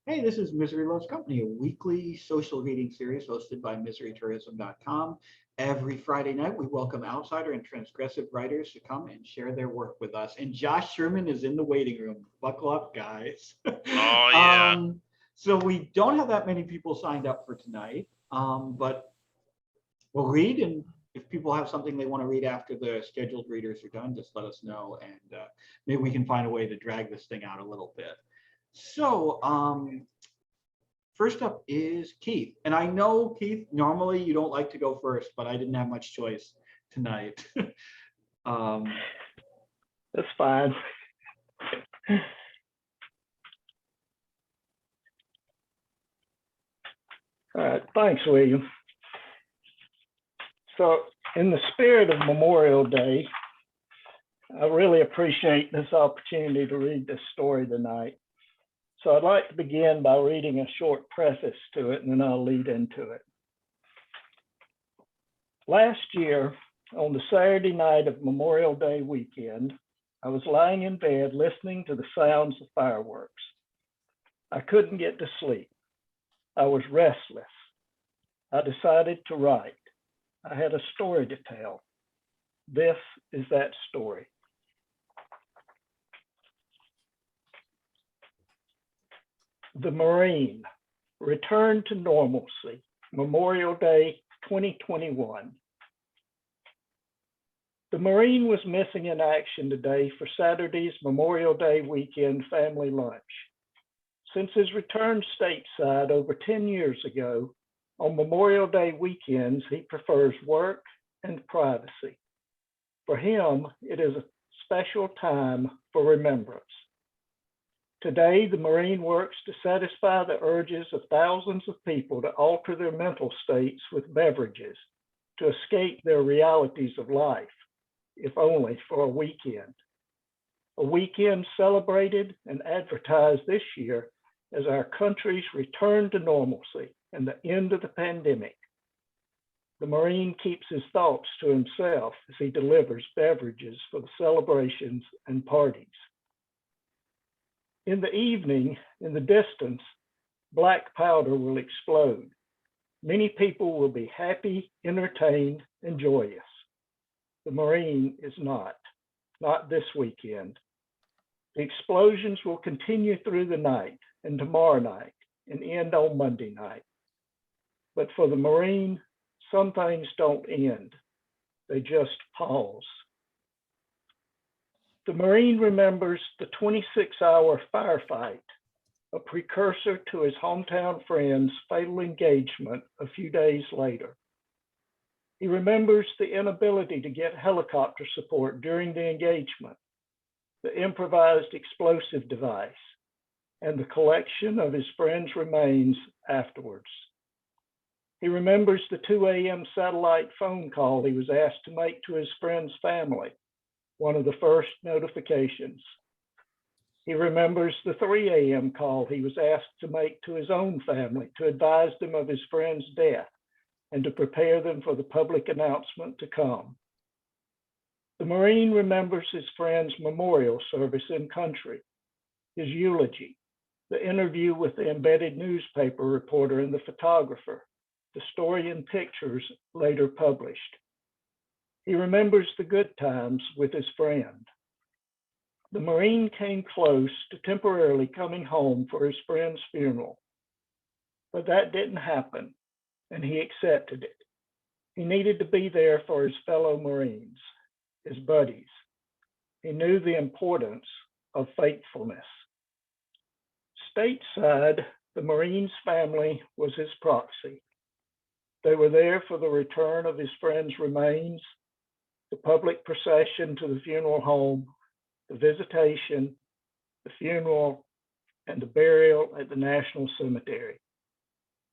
Hey, this is Misery Loves Company, a weekly social reading series hosted by miserytourism.com. Every Friday night, we welcome outsider and transgressive writers to come and share their work with us. And Josh Sherman is in the waiting room. Buckle up, guys. Oh yeah. um, so we don't have that many people signed up for tonight, but we'll read. And if people have something they want to read after the scheduled readers are done, just let us know. And maybe we can find a way to drag this thing out a little bit. So, first up is Keith. And I know, Keith, normally you don't like to go first, but I didn't have much choice tonight. um, That's fine. All right, thanks, William. So, in the spirit of Memorial Day, I really appreciate this opportunity to read this story tonight. So, I'd like to begin by reading a short preface to it, and then I'll lead into it. Last year, on the Saturday night of Memorial Day weekend, I was lying in bed listening to the sounds of fireworks. I couldn't get to sleep. I was restless. I decided to write. I had a story to tell. This is that story. The Marine, Return to Normalcy, Memorial Day 2021. The Marine was missing in action today for Saturday's Memorial Day weekend family lunch. Since his return stateside over 10 years ago, on Memorial Day weekends, he prefers work and privacy. For him, it is a special time for remembrance. Today, the Marine works to satisfy the urges of thousands of people to alter their mental states with beverages, to escape their realities of life, if only for a weekend. A weekend celebrated and advertised this year as our country's return to normalcy and the end of the pandemic. The Marine keeps his thoughts to himself as he delivers beverages for the celebrations and parties. In the evening, in the distance, black powder will explode. Many people will be happy, entertained, and joyous. The Marine is not this weekend. The explosions will continue through the night and tomorrow night and end on Monday night. But for the Marine, some things don't end. They just pause. The Marine remembers the 26-hour firefight, a precursor to his hometown friend's fatal engagement a few days later. He remembers the inability to get helicopter support during the engagement, the improvised explosive device, and the collection of his friend's remains afterwards. He remembers the 2 a.m. satellite phone call he was asked to make to his friend's family, one of the first notifications. He remembers the 3 a.m. call he was asked to make to his own family to advise them of his friend's death and to prepare them for the public announcement to come. The Marine remembers his friend's memorial service in country, his eulogy, the interview with the embedded newspaper reporter and the photographer, the story and pictures later published. He remembers the good times with his friend. The Marine came close to temporarily coming home for his friend's funeral, but that didn't happen, and he accepted it. He needed to be there for his fellow Marines, his buddies. He knew the importance of faithfulness. Stateside, the Marine's family was his proxy. They were there for the return of his friend's remains, the public procession to the funeral home, the visitation, the funeral, and the burial at the National Cemetery.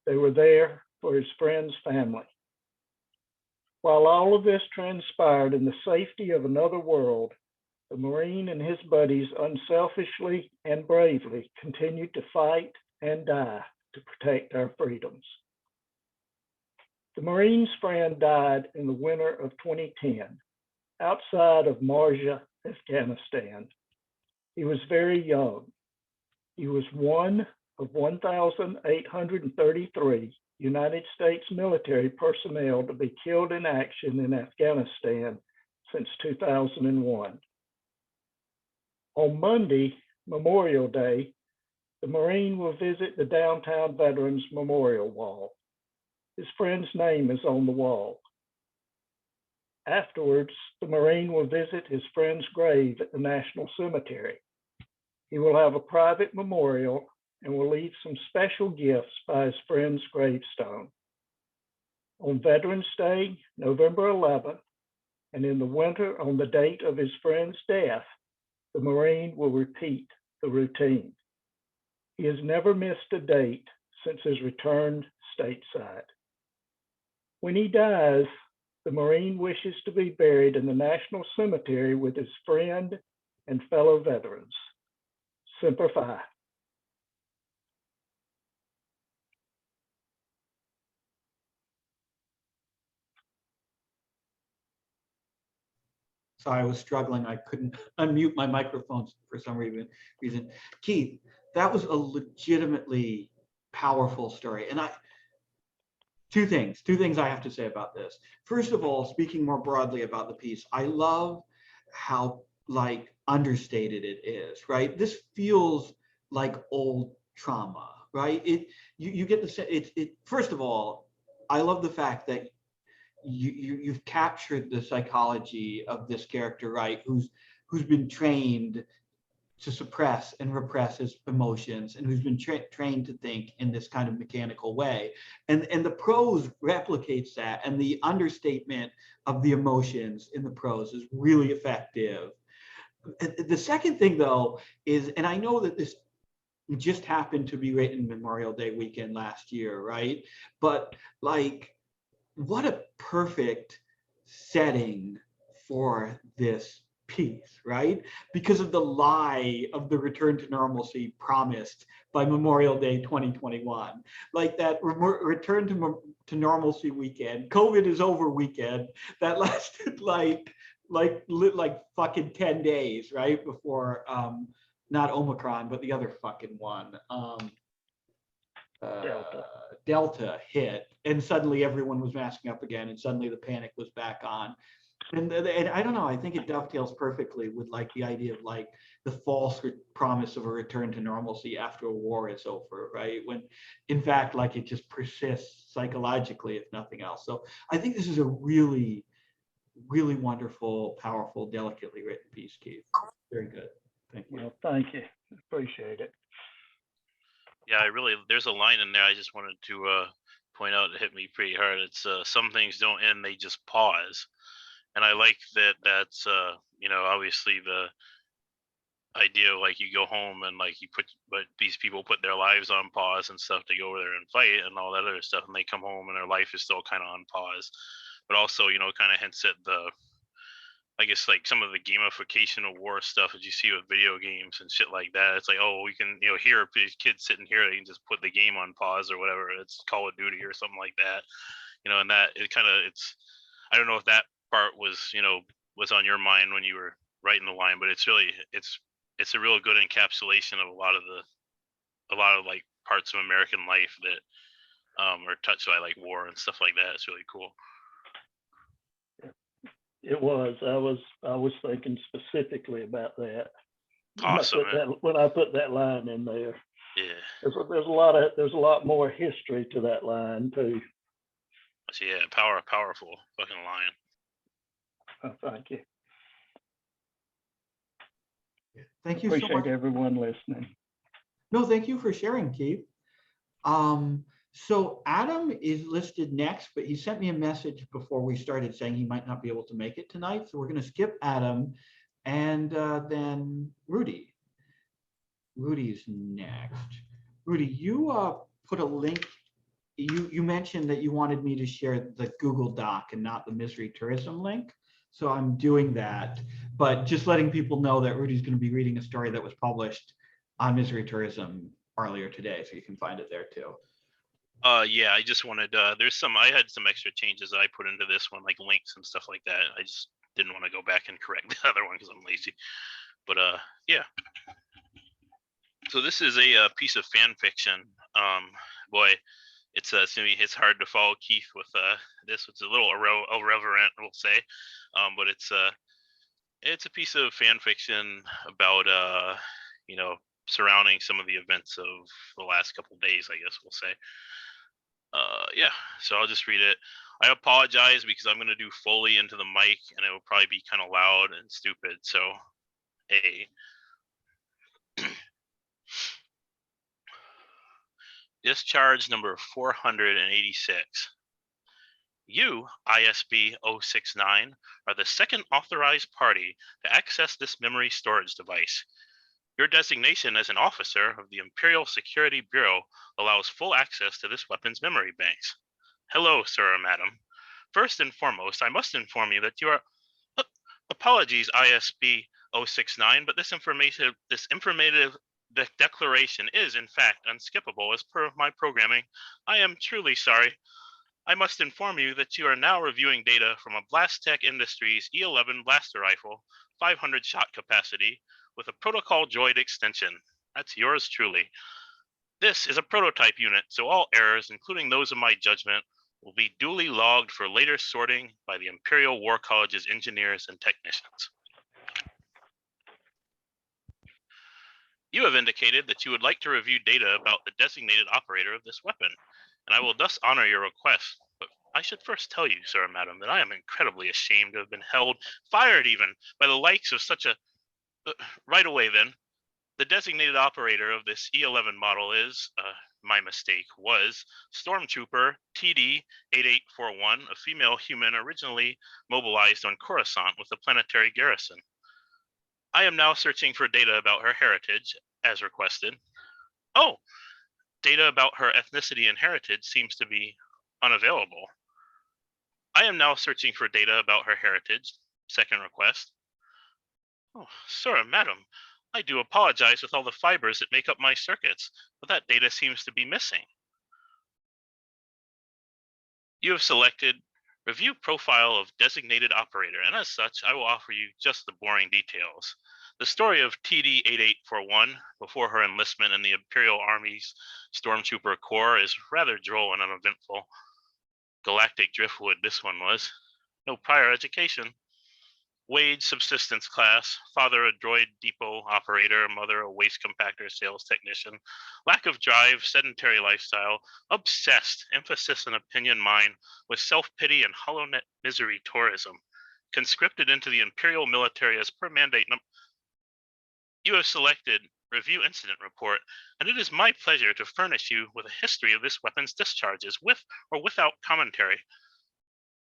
They were there for his friend's family. While all of this transpired in the safety of another world, the Marine and his buddies unselfishly and bravely continued to fight and die to protect our freedoms. The Marine's friend died in the winter of 2010, outside of Marja, Afghanistan. He was very young. He was one of 1,833 United States military personnel to be killed in action in Afghanistan since 2001. On Monday, Memorial Day, the Marine will visit the downtown Veterans Memorial Wall. His friend's name is on the wall. Afterwards, the Marine will visit his friend's grave at the National Cemetery. He will have a private memorial and will leave some special gifts by his friend's gravestone. On Veterans Day, November 11th, and in the winter on the date of his friend's death, the Marine will repeat the routine. He has never missed a date since his return stateside. When he dies, the Marine wishes to be buried in the National Cemetery with his friend and fellow veterans. Semper Fi. Sorry, I was struggling. I couldn't unmute my microphones for some reason. Keith, that was a legitimately powerful story. And two things I have to say about this. First of all, speaking more broadly about the piece, I love how like understated it is, right? This feels like old trauma, right? You get the first of all, I love the fact that you've captured the psychology of this character, right? Who's been trained to suppress and repress his emotions, and who's been trained to think in this kind of mechanical way. And the prose replicates that, and the understatement of the emotions in the prose is really effective. The second thing, though, is, and I know that this just happened to be written Memorial Day weekend last year, right? But like, what a perfect setting for this piece, right? Because of the lie of the return to normalcy promised by Memorial Day 2021. Like that return to normalcy weekend, COVID is over weekend, that lasted like fucking 10 days, right? Before not Omicron, but the other fucking one. Delta hit, and suddenly everyone was masking up again, and suddenly the panic was back on. And I don't know, I think it dovetails perfectly with like the idea of like the false promise of a return to normalcy after a war is over, right? When in fact, like it just persists psychologically, if nothing else. So I think this is a really, really wonderful, powerful, delicately written piece, Keith. Very good. Thank you. Well, thank you. Appreciate it. Yeah, there's a line in there I just wanted to point out that hit me pretty hard. It's some things don't end, they just pause. And I like that's obviously the idea, like you go home and like but these people put their lives on pause and stuff to go over there and fight and all that other stuff, and they come home and their life is still kind of on pause. But also, kind of hints at I guess like some of the gamification of war stuff that you see with video games and shit like that. It's like, oh, we can, hear these kids sitting here, they can just put the game on pause or whatever. It's Call of Duty or something like that, and that I don't know if that part was, was on your mind when you were writing the line, but it's a real good encapsulation of a lot of like parts of American life that are touched by like war and stuff like that. It's really cool. It was. I was thinking specifically about that. Awesome. When I put that line in there. Yeah. There's a lot more history to that line too. Yeah, powerful fucking line. Oh, thank you. Thank you so much. Appreciate everyone listening. No, thank you for sharing, Keith. So Adam is listed next, but he sent me a message before we started saying he might not be able to make it tonight. So we're going to skip Adam, and then Rudy. Rudy's next. Rudy, you put a link. You mentioned that you wanted me to share the Google Doc and not the Misery Tourism link. So I'm doing that, but just letting people know that Rudy's going to be reading a story that was published on Misery Tourism earlier today, so you can find it there too. Yeah, I just wanted, I had some extra changes I put into this one, like links and stuff like that. I just didn't want to go back and correct the other one because I'm lazy. But yeah. So this is a piece of fan fiction. Boy, it's hard to follow Keith with this. It's a little irreverent, we'll say, but it's a piece of fan fiction about surrounding some of the events of the last couple of days, I guess we'll say. Yeah, so I'll just read it. I apologize because I'm going to do Foley into the mic and it will probably be kind of loud and stupid. So, discharge number 486. You, ISB 069, are the second authorized party to access this memory storage device. Your designation as an officer of the Imperial Security Bureau allows full access to this weapon's memory banks. Hello, sir or madam. First and foremost, I must inform you that you are... apologies, ISB 069, but this informative declaration is, in fact, unskippable as per my programming. I am truly sorry. I must inform you that you are now reviewing data from a Blast Tech Industries E11 blaster rifle, 500 shot capacity, with a protocol droid extension. That's yours truly. This is a prototype unit, so all errors, including those of my judgment, will be duly logged for later sorting by the Imperial War College's engineers and technicians. You have indicated that you would like to review data about the designated operator of this weapon, and I will thus honor your request. But I should first tell you, sir and madam, that I am incredibly ashamed to have been held, fired even, by the likes of such a... right away then, the designated operator of this E11 model is, my mistake, was Stormtrooper TD-8841, a female human originally mobilized on Coruscant with the planetary garrison. I am now searching for data about her heritage, as requested. Oh, data about her ethnicity and heritage seems to be unavailable. I am now searching for data about her heritage, second request. Oh, sir, madam, I do apologize with all the fibers that make up my circuits, but that data seems to be missing. You have selected Review Profile of Designated Operator, and as such, I will offer you just the boring details. The story of TD-8841, before her enlistment in the Imperial Army's Stormtrooper Corps, is rather droll and uneventful. Galactic driftwood, this one was. No prior education. Wage, subsistence class. Father, a droid depot operator. Mother, a waste compactor sales technician. Lack of drive, sedentary lifestyle. Obsessed, emphasis and opinion mine, with self-pity and hollow-net misery tourism. Conscripted into the Imperial military as per mandate. You have selected Review Incident Report, and it is my pleasure to furnish you with a history of this weapon's discharges, with or without commentary.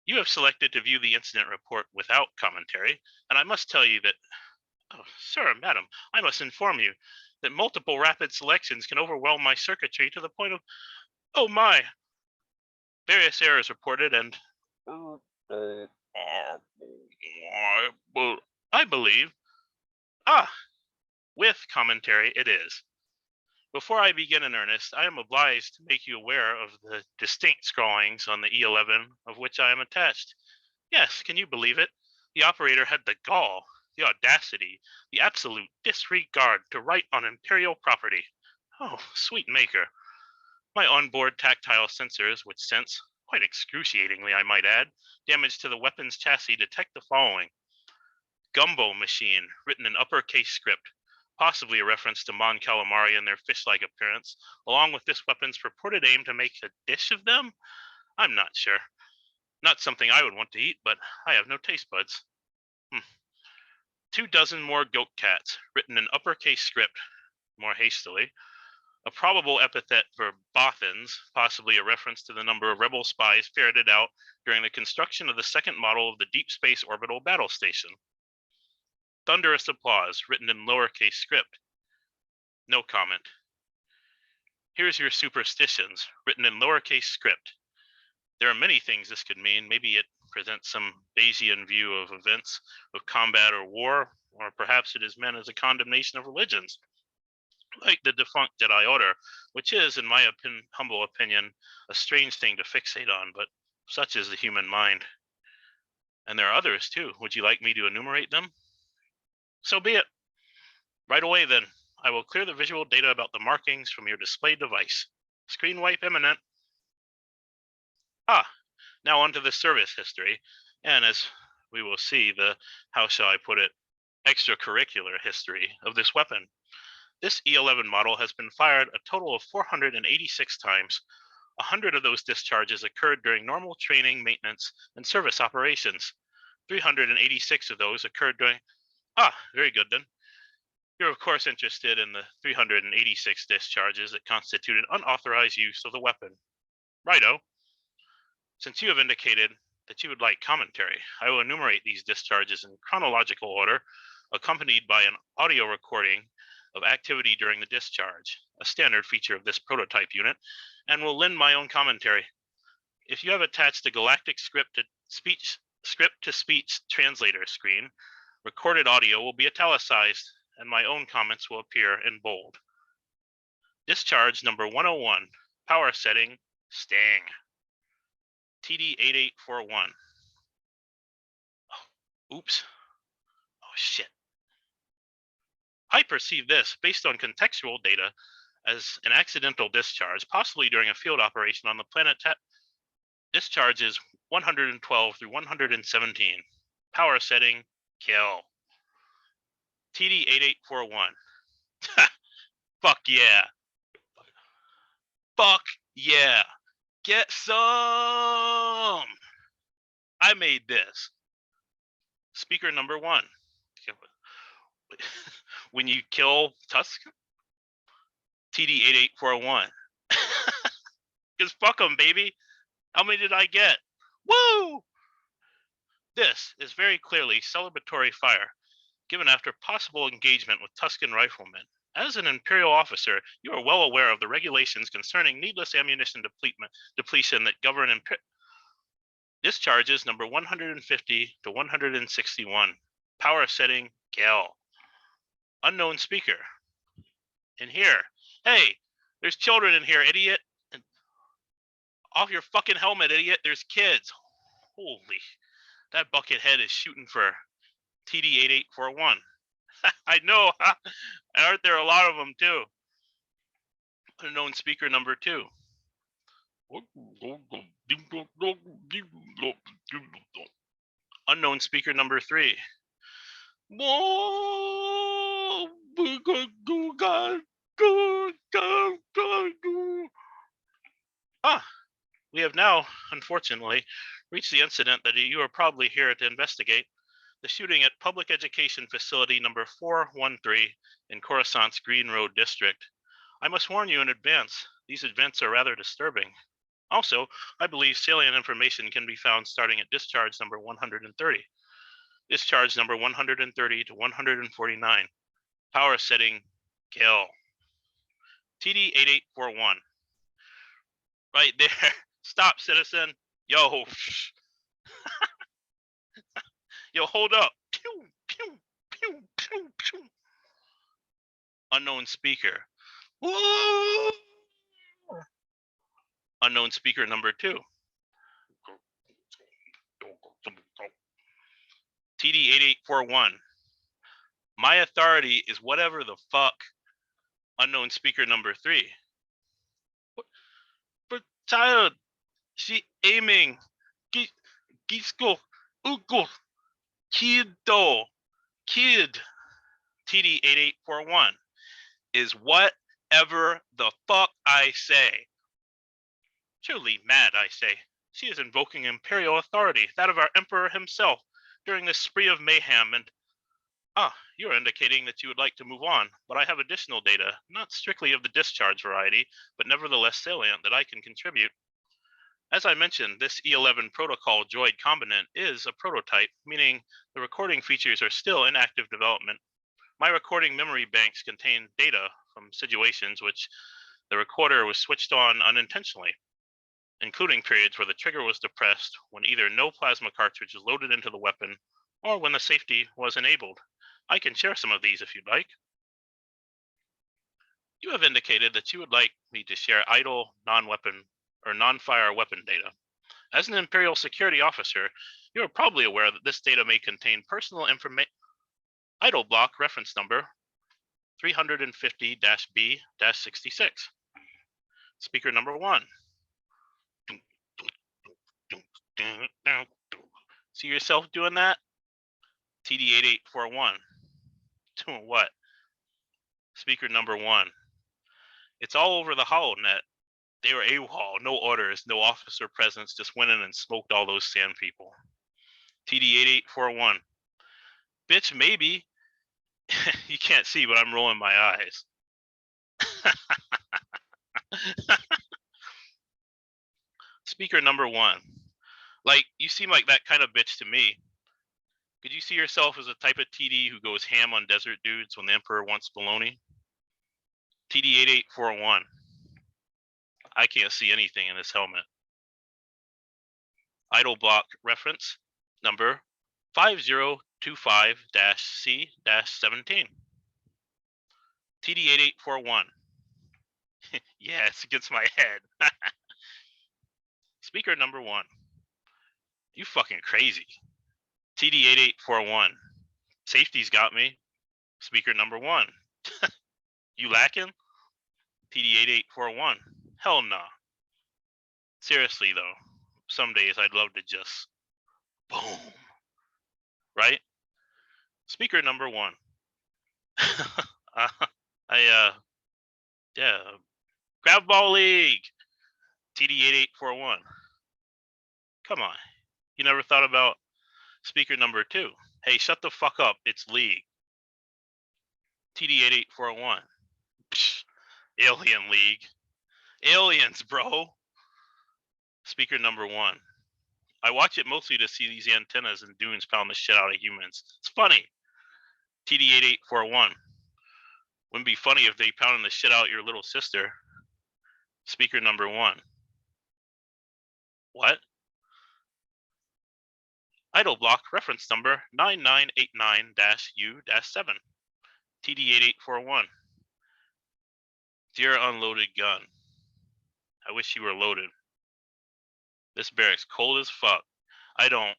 You have selected to view the incident report without commentary, and I must tell you that, oh, sir, madam, I must inform you that multiple rapid selections can overwhelm my circuitry to the point of, oh my, various errors reported and, I believe, with commentary it is. Before I begin in earnest, I am obliged to make you aware of the distinct scrawlings on the E11 of which I am attached. Yes, can you believe it? The operator had the gall, the audacity, the absolute disregard to write on Imperial property. Oh, sweet maker. My onboard tactile sensors, which sense, quite excruciatingly I might add, damage to the weapon's chassis detect the following. Gumbo machine, written in uppercase script, possibly a reference to Mon Calamari and their fish-like appearance, along with this weapon's purported aim to make a dish of them? I'm not sure. Not something I would want to eat, but I have no taste buds. 24 more goat cats, written in uppercase script, more hastily. A probable epithet for Bothans, possibly a reference to the number of rebel spies ferreted out during the construction of the second model of the Deep Space Orbital Battle Station. Thunderous applause, written in lowercase script. No comment. Here's your superstitions, written in lowercase script. There are many things this could mean. Maybe it presents some Bayesian view of events of combat or war, or perhaps it is meant as a condemnation of religions, like the defunct Jedi Order, which is, in my humble opinion, a strange thing to fixate on, but such is the human mind. And there are others too. Would you like me to enumerate them? So be it. Right away then, I will clear the visual data about the markings from your display device. Screen wipe imminent. Now onto the service history, and as we will see, the, how shall I put it, extracurricular history of this weapon. This E11 model has been fired a total of 486 times. 100 of those discharges occurred during normal training, maintenance, and service operations. 386 of those occurred during, very good then. You're of course interested in the 386 discharges that constituted unauthorized use of the weapon. Righto. Since you have indicated that you would like commentary, I will enumerate these discharges in chronological order, accompanied by an audio recording of activity during the discharge, a standard feature of this prototype unit, and will lend my own commentary. If you have attached a galactic script-to-speech translator screen, recorded audio will be italicized, and my own comments will appear in bold. Discharge number 101, power setting, Sting. TD8841. Oh, oops. Oh, shit. I perceive this, based on contextual data, as an accidental discharge, possibly during a field operation on the planet. Discharges 112 through 117. Power setting, kill. TD8841. Fuck yeah. Fuck yeah. Get some. I made this. Speaker number 1. When you kill Tusk, TD8841. Because fuck them, baby. How many did I get? Woo! This is very clearly celebratory fire, given after possible engagement with Tusken riflemen. As an Imperial officer, you are well aware of the regulations concerning needless ammunition depletion that govern discharges number 150 to 161. Power setting, kill. Unknown speaker. In here. Hey, there's children in here, idiot. And off your fucking helmet, idiot. There's kids. Holy, that bucket head is shooting for TD8841. I know, huh? Aren't there a lot of them too? Unknown speaker number 2. Unknown speaker number 3. We have now, unfortunately, reached the incident that you are probably here to investigate, the shooting at Public Education Facility number 413 in Coruscant's Green Road District. I must warn you in advance, these events are rather disturbing. Also, I believe salient information can be found starting at discharge number 130. Discharge number 130 to 149. Power setting, kill. TD8841. Right there. Stop, citizen. Yo. Yo, hold up. Pew, pew, pew, pew, pew. Unknown speaker. Whoa! Unknown speaker number 2. TD8841. My authority is whatever the fuck. Unknown speaker number 3. But child, she aiming. Gisco, ugo, kiddo, kid. TD8841 is whatever the fuck I say. Truly mad, I say. She is invoking imperial authority, that of our emperor himself, during this spree of mayhem, and you are indicating that you would like to move on, but I have additional data, not strictly of the discharge variety, but nevertheless salient that I can contribute. As I mentioned, this E11 protocol droid combinant is a prototype, meaning the recording features are still in active development. My recording memory banks contain data from situations which the recorder was switched on unintentionally, including periods where the trigger was depressed when either no plasma cartridge is loaded into the weapon or when the safety was enabled. I can share some of these if you'd like. You have indicated that you would like me to share idle, non-weapon, or non-fire weapon data. As an Imperial security officer, you are probably aware that this data may contain personal information. Idle block reference number 350-B-66. Speaker number 1. See yourself doing that? TD8841. Doing what? Speaker number 1. It's all over the HoloNet. They were AWOL, no orders, no officer presence, just went in and smoked all those sand people. TD8841. Bitch, maybe. You can't see, but I'm rolling my eyes. Speaker number 1. Like, you seem like that kind of bitch to me. Could you see yourself as a type of TD who goes ham on desert dudes when the Emperor wants baloney? TD8841. I can't see anything in this helmet. Idle block reference number 5025-C-17. TD8841. Yeah, it's against my head. Speaker number 1. You fucking crazy. TD8841. Safety's got me. Speaker number 1. You lacking? TD8841. Hell nah. Seriously though, some days I'd love to just boom. Right? Speaker number 1. Yeah. Grab ball league. TD8841. Come on. You never thought about speaker number 2. Hey, shut the fuck up. It's league. TD8841. Psh, alien league. Aliens, bro. Speaker number 1. I watch it mostly to see these antennas and dunes pound the shit out of humans. It's funny. TD8841. Wouldn't be funny if they pounded the shit out your little sister. Speaker number 1. What? Idle block reference number 9989-U-7. TD8841. Dear unloaded gun. I wish you were loaded. This barracks cold as fuck. I don't.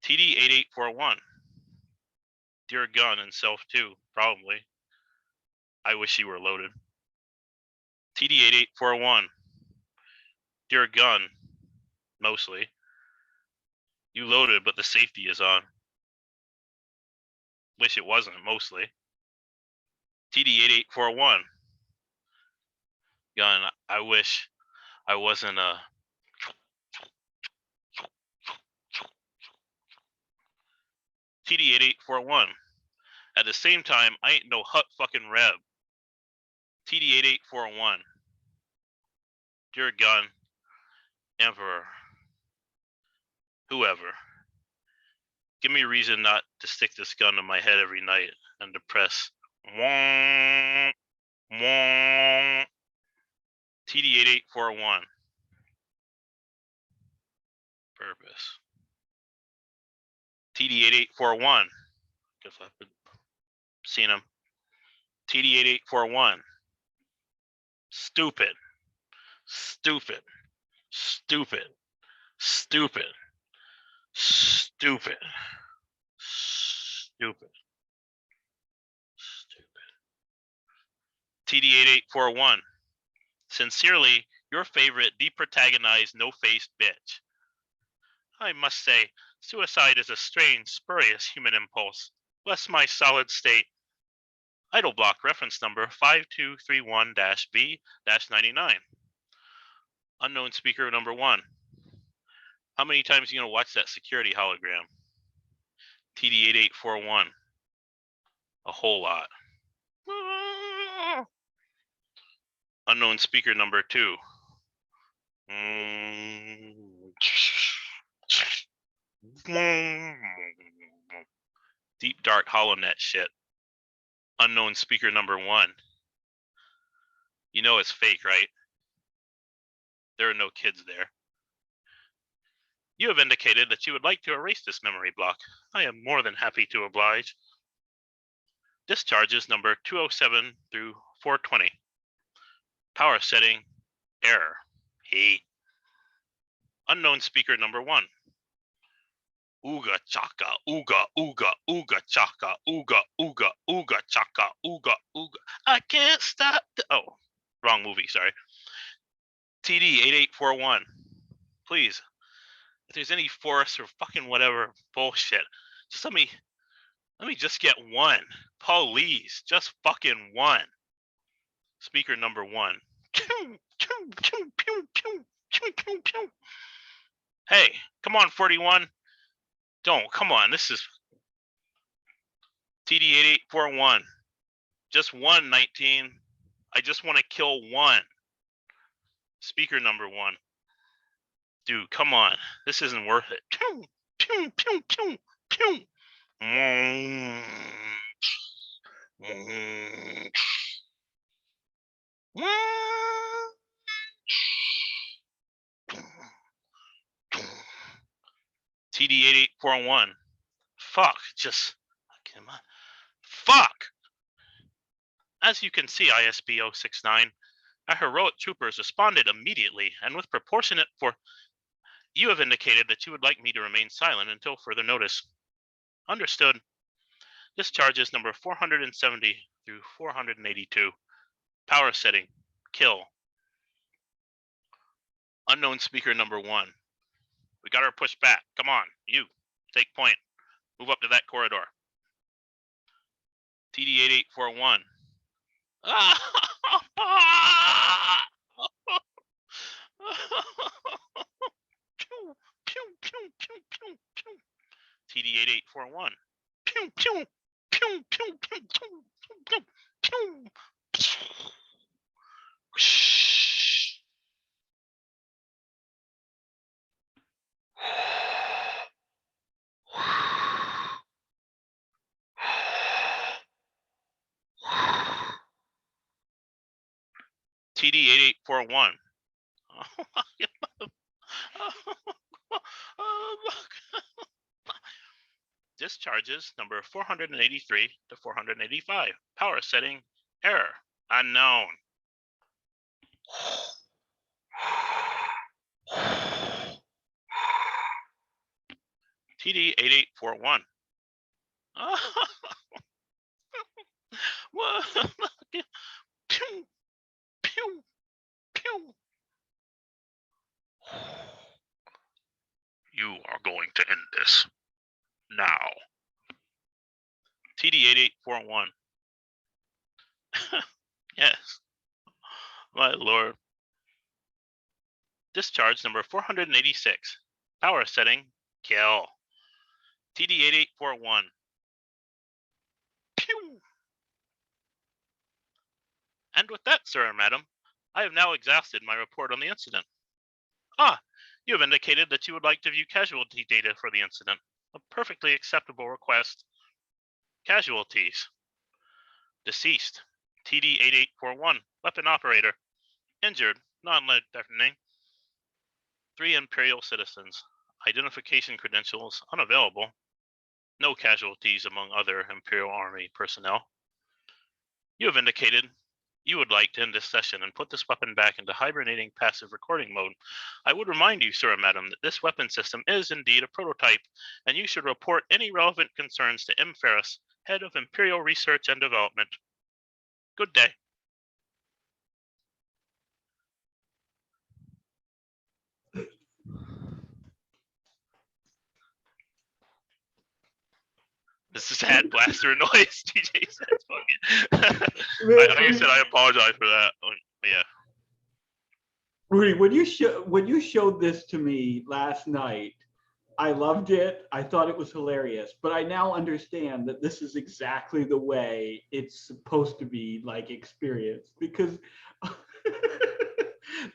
TD8841. Dear gun and self too, probably. I wish you were loaded. TD8841. Dear gun, mostly. You loaded, but the safety is on. Wish it wasn't, mostly. TD8841. Gun, I wish I wasn't a. TD8841. At the same time, I ain't no hut fucking reb. TD8841. Dear gun, Emperor, whoever. Give me a reason not to stick this gun to my head every night and to press TD8841. Purpose. TD8841. Guess I've seen him. TD8841. Stupid. Stupid. Stupid. Stupid. Stupid. Stupid. Stupid. TD8841. Sincerely, your favorite deprotagonized no-faced bitch. I must say, suicide is a strange, spurious human impulse. Bless my solid state. Idle block reference number 5231-B-99. Unknown speaker number 1. How many times are you going to watch that security hologram? TD8841. A whole lot. Unknown speaker number 2. Deep dark HoloNet shit. Unknown speaker number 1. You know it's fake, right? There are no kids there. You have indicated that you would like to erase this memory block. I am more than happy to oblige. Discharges number 207 through 420. Power setting, error, heat. Unknown speaker number 1. Ooga chaka, ooga, ooga, ooga chaka, ooga, ooga, ooga chaka, ooga, ooga. I can't stop. Oh, wrong movie. Sorry. TD 8841. Please, if there's any force or fucking whatever bullshit, just let me just get one. Please, just fucking one. Speaker number 1. Hey, come on, 41. Don't, come on. This is TD 8841. Just one, 19. I just want to kill one. Speaker number 1. Dude, come on. This isn't worth it. Pew, pew, pew, pew, pew. TD 8841. Fuck, just come on. Fuck. As you can see, ISB 069, our heroic troopers responded immediately and with proportionate for. You have indicated that you would like me to remain silent until further notice. Understood. Discharges number 470 through 482. Power setting. Kill. Unknown speaker number 1. We got her pushed back. Come on, you. Take point. Move up to that corridor. TD 8841. TD 8841. Pew pew pew pew pew pew pew pew. TD 8841. Discharges number 483 to 485. Power setting. Error. Unknown. TD 8841. Pew, pew, pew. You are going to end this now. TD 8841. Yes. My lord. Discharge number 486. Power setting. Kill. TD 8841. Pew. And with that, sir and madam, I have now exhausted my report on the incident. You have indicated that you would like to view casualty data for the incident. A perfectly acceptable request. Casualties. Deceased. TD 8841. Weapon operator. Injured. Non-lead deafening. 3 Imperial citizens. Identification credentials unavailable. No casualties among other Imperial Army personnel. You have indicated you would like to end this session and put this weapon back into hibernating passive recording mode. I would remind you, sir and madam, that this weapon system is indeed a prototype, and you should report any relevant concerns to M. Ferris, Head of Imperial Research and Development. Good day. This is sad blaster noise, DJ said. Like I said, I apologize for that. Yeah. Rudy, when you showed this to me last night, I loved it. I thought it was hilarious, but I now understand that this is exactly the way it's supposed to be like experienced because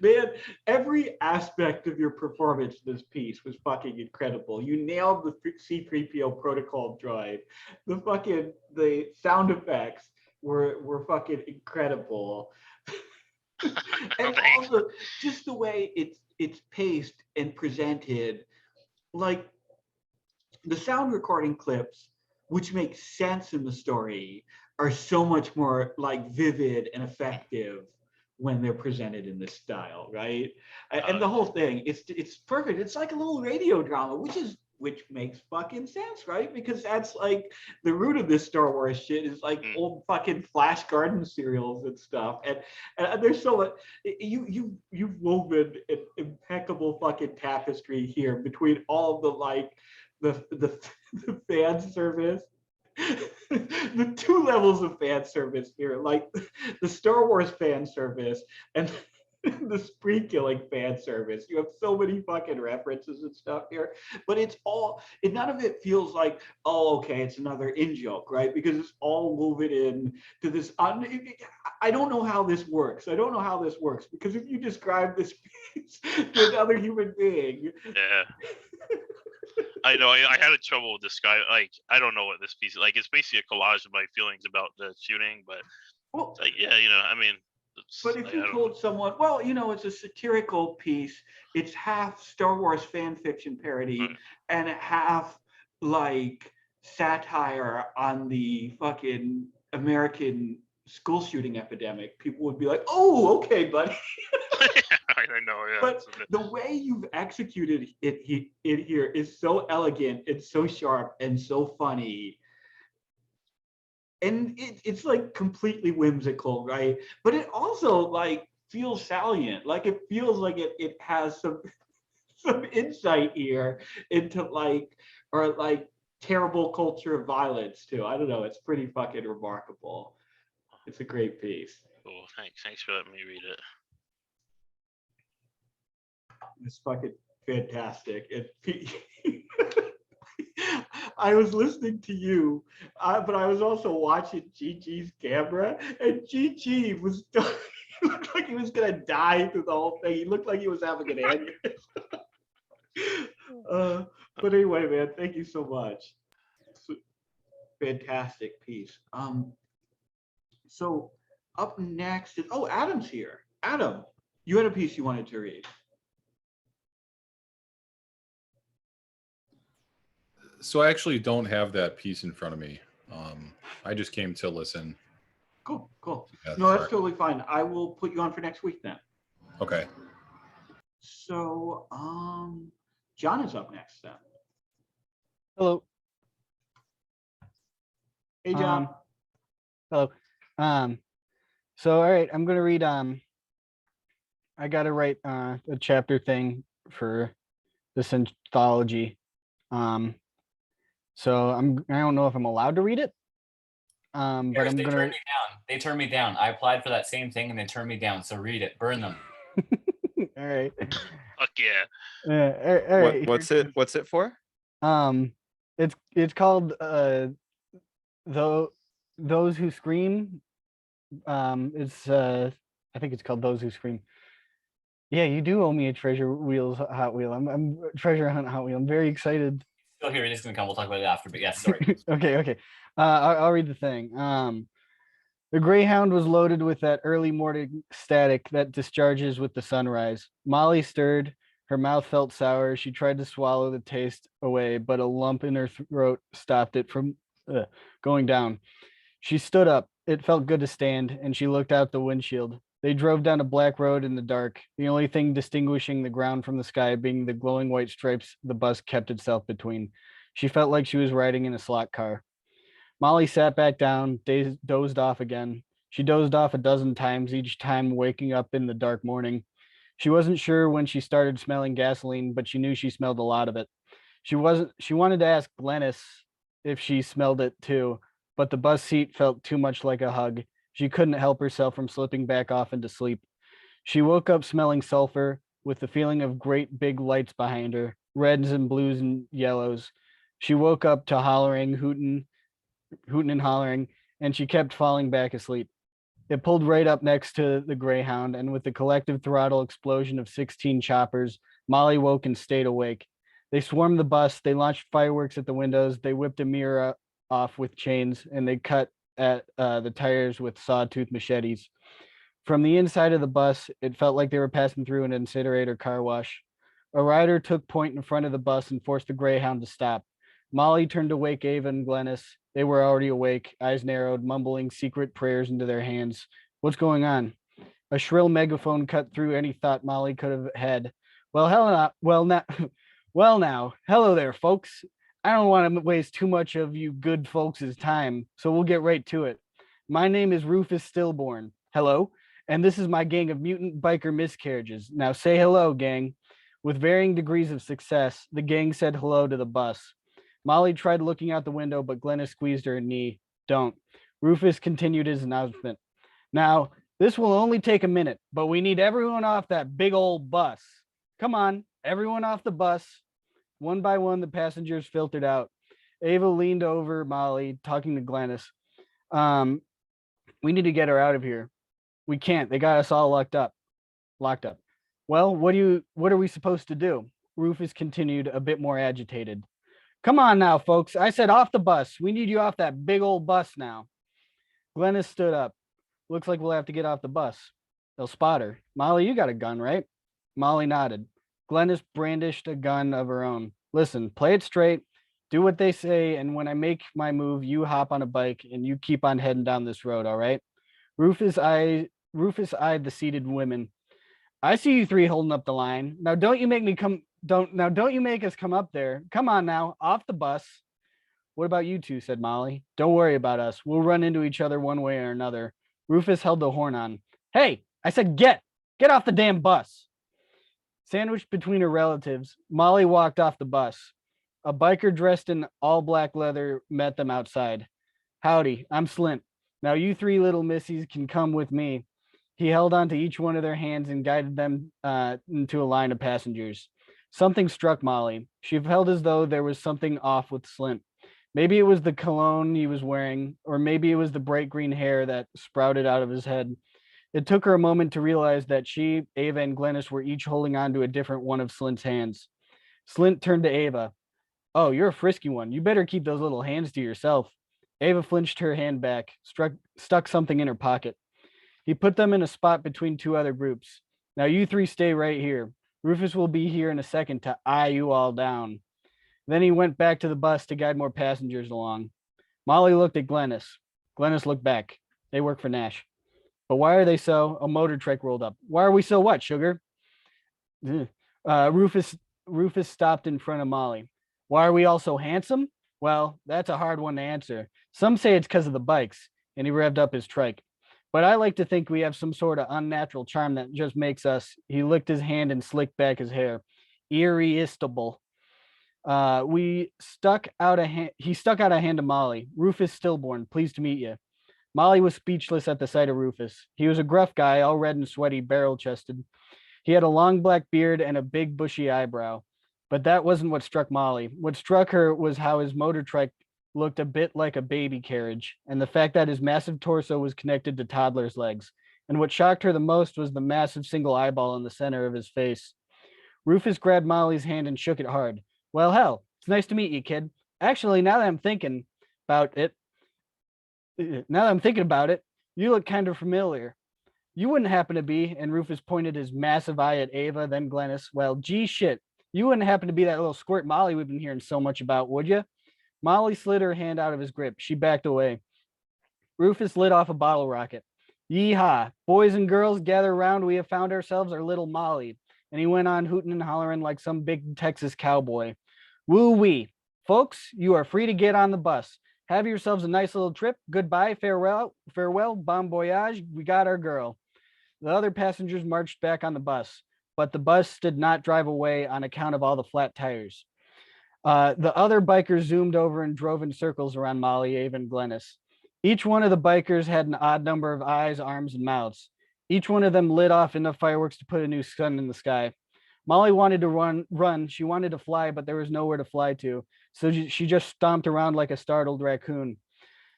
man, every aspect of your performance in this piece was fucking incredible. You nailed the C-3PO protocol droid. The sound effects were fucking incredible. And also just the way it's paced and presented, like the sound recording clips, which make sense in the story, are so much more like vivid and effective when they're presented in this style, right? And the whole thing, it's perfect. It's like a little radio drama, which is which makes fucking sense, right? Because that's like the root of this Star Wars shit is like old fucking Flash Garden serials and stuff. And there's so much, you've woven an impeccable fucking tapestry here between all of the like the fan service. The two levels of fan service here, like the Star Wars fan service and the spree killing fan service. You have so many fucking references and stuff here, but it's all, none of it feels like, oh, okay, it's another in joke, right? Because it's all woven in to this. I don't know how this works. I don't know how this works because if you describe this piece to another human being, yeah. I know. I had a trouble describing. Like, I don't know what this piece is. Like, it's basically a collage of my feelings about the shooting. But well, like, yeah, I mean. But if you told someone, well, it's a satirical piece, it's half Star Wars fan fiction parody and half like satire on the fucking American school shooting epidemic, people would be like, oh, okay, buddy. I know, yeah. But the way you've executed it here is so elegant, it's so sharp and so funny. And it's like completely whimsical, right? But it also like feels salient. Like it feels like it has some insight here into like, or like terrible culture of violence too. I don't know. It's pretty fucking remarkable. It's a great piece. Cool. Thanks for letting me read it. It's fucking fantastic. I was listening to you, but I was also watching Gigi's camera, and Gigi was he looked like he was gonna die through the whole thing. He looked like he was having an aneurysm. But anyway, man, thank you so much. Fantastic piece. So up next is, oh, Adam's here. Adam, you had a piece you wanted to read. So I actually don't have that piece in front of me. I just came to listen. Cool. Yeah, No, that's totally fine. I will put you on for next week then. Okay. So, John is up next then. Hello. Hey, John. Hello. So all right, I'm gonna read. I gotta write a chapter thing for this anthology. So I don't know if I'm allowed to read it. But I'm They gonna. turned me down. They turned me down. I applied for that same thing and they turned me down. So read it. Burn them. All right. Fuck yeah. All right. What's it for? It's called Those Who Scream. It's I think it's called Those Who Scream. Yeah, you do owe me a Treasure Wheels Hot Wheel. I'm Treasure Hunt Hot Wheel. I'm very excited. Still here. It is going to come. We'll talk about it after. But yes, sorry. Okay. I'll read the thing. The Greyhound was loaded with that early morning static that discharges with the sunrise. Molly stirred. Her mouth felt sour. She tried to swallow the taste away, but a lump in her throat stopped it from going down. She stood up. It felt good to stand, and she looked out the windshield. They drove down a black road in the dark, the only thing distinguishing the ground from the sky being the glowing white stripes the bus kept itself between. She felt like she was riding in a slot car. Molly sat back down, dozed off again. She dozed off a dozen times, each time waking up in the dark morning. She wasn't sure when she started smelling gasoline, but she knew she smelled a lot of it. She wanted to ask Glennis if she smelled it too, but the bus seat felt too much like a hug. She couldn't help herself from slipping back off into sleep. She woke up smelling sulfur, with the feeling of great big lights behind her, reds and blues and yellows. She woke up to hooting and hollering, and she kept falling back asleep. It pulled right up next to the Greyhound, and with the collective throttle explosion of 16 choppers, Molly woke and stayed awake. They swarmed the bus, they launched fireworks at the windows, they whipped a mirror off with chains, and they cut at the tires with sawtooth machetes. From the inside of the bus, it felt like they were passing through an incinerator car wash. A rider took point in front of the bus and forced the Greyhound to stop. Molly turned to wake Ava and Glennis. They were already awake, eyes narrowed, mumbling secret prayers into their hands. What's going on? A shrill megaphone cut through any thought Molly could have had. Well, Well, now, hello there, folks. I don't want to waste too much of you good folks' time, so we'll get right to it. My name is Rufus Stillborn. Hello. And this is my gang of mutant biker miscarriages. Now say hello, gang. With varying degrees of success, the gang said hello to the bus. Molly tried looking out the window, but Glennis squeezed her knee. Don't. Rufus continued his announcement. Now, this will only take a minute, but we need everyone off that big old bus. Come on, everyone off the bus. One by one, the passengers filtered out. Ava leaned over Molly, talking to Glennis. We need to get her out of here. We can't. They got us all locked up. Well, what are we supposed to do? Rufus continued, a bit more agitated. Come on now, folks. I said off the bus. We need you off that big old bus now. Glennis stood up. Looks like we'll have to get off the bus. They'll spot her. Molly, you got a gun, right? Molly nodded. Glennis brandished a gun of her own. Listen, play it straight. Do what they say, and when I make my move, you hop on a bike and you keep on heading down this road, all right? Rufus eyed the seated women. I see you three holding up the line. Now don't you make us come up there. Come on now, off the bus. What about you two? Said Molly. Don't worry about us. We'll run into each other one way or another. Rufus held the horn on. Hey, I said get off the damn bus. Sandwiched between her relatives, Molly walked off the bus. A biker dressed in all black leather met them outside. Howdy, I'm Slint. Now you three little missies can come with me. He held on to each one of their hands and guided them into a line of passengers. Something struck Molly. She felt as though there was something off with Slint. Maybe it was the cologne he was wearing, or maybe it was the bright green hair that sprouted out of his head. It took her a moment to realize that she, Ava, and Glennis were each holding on to a different one of Slint's hands. Slint turned to Ava. Oh, you're a frisky one. You better keep those little hands to yourself. Ava flinched her hand back, stuck something in her pocket. He put them in a spot between two other groups. Now you three stay right here. Rufus will be here in a second to eye you all down. Then he went back to the bus to guide more passengers along. Molly looked at Glennis. Glennis looked back. They work for Nash. But why are they so? A motor truck rolled up. Why are we so what, sugar? Rufus stopped in front of Molly. Why are we all so handsome? Well, that's a hard one to answer. Some say it's because of the bikes, and he revved up his trike. But I like to think we have some sort of unnatural charm that just makes us. He licked his hand and slicked back his hair. Irresistible. He stuck out a hand to Molly. Rufus Stillborn, pleased to meet you. Molly was speechless at the sight of Rufus. He was a gruff guy, all red and sweaty, barrel-chested. He had a long black beard and a big bushy eyebrow. But that wasn't what struck Molly. What struck her was how his motor trike looked a bit like a baby carriage, and the fact that his massive torso was connected to toddler's legs. And what shocked her the most was the massive single eyeball in the center of his face. Rufus grabbed Molly's hand and shook it hard. Well, hell, it's nice to meet you, kid. Actually, now that I'm thinking about it, you look kind of familiar. You wouldn't happen to be, and Rufus pointed his massive eye at Ava, then Glennis. Well, gee shit. You wouldn't happen to be that little squirt Molly we've been hearing so much about, would you? Molly slid her hand out of his grip. She backed away. Rufus lit off a bottle rocket. Yeehaw. Boys and girls, gather around. We have found ourselves our little Molly. And he went on hooting and hollering like some big Texas cowboy. Woo-wee. Folks, you are free to get on the bus. Have yourselves a nice little trip. Goodbye, farewell, bon voyage. We got our girl. The other passengers marched back on the bus, but the bus did not drive away on account of all the flat tires. The other bikers zoomed over and drove in circles around Molly, Ava, and Glennis. Each one of the bikers had an odd number of eyes, arms, and mouths. Each one of them lit off enough fireworks to put a new sun in the sky. Molly wanted to run. She wanted to fly, but there was nowhere to fly to. So she just stomped around like a startled raccoon.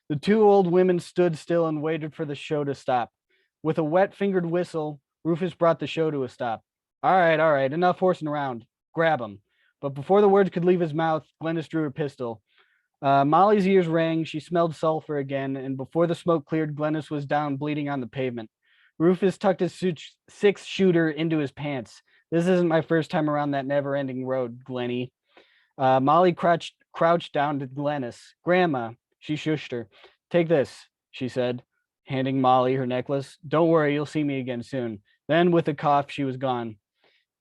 The two old women stood still and waited for the show to stop. With a wet-fingered whistle, Rufus brought the show to a stop. All right, enough horsing around. Grab him. But before the words could leave his mouth, Glennis drew her pistol. Molly's ears rang. She smelled sulfur again, and before the smoke cleared, Glennis was down bleeding on the pavement. Rufus tucked his six-shooter into his pants. This isn't my first time around that never-ending road, Glenny. Molly crouched down to Glennis. Grandma, she shushed her. Take this, she said, handing Molly her necklace. Don't worry, you'll see me again soon. Then, with a cough, she was gone.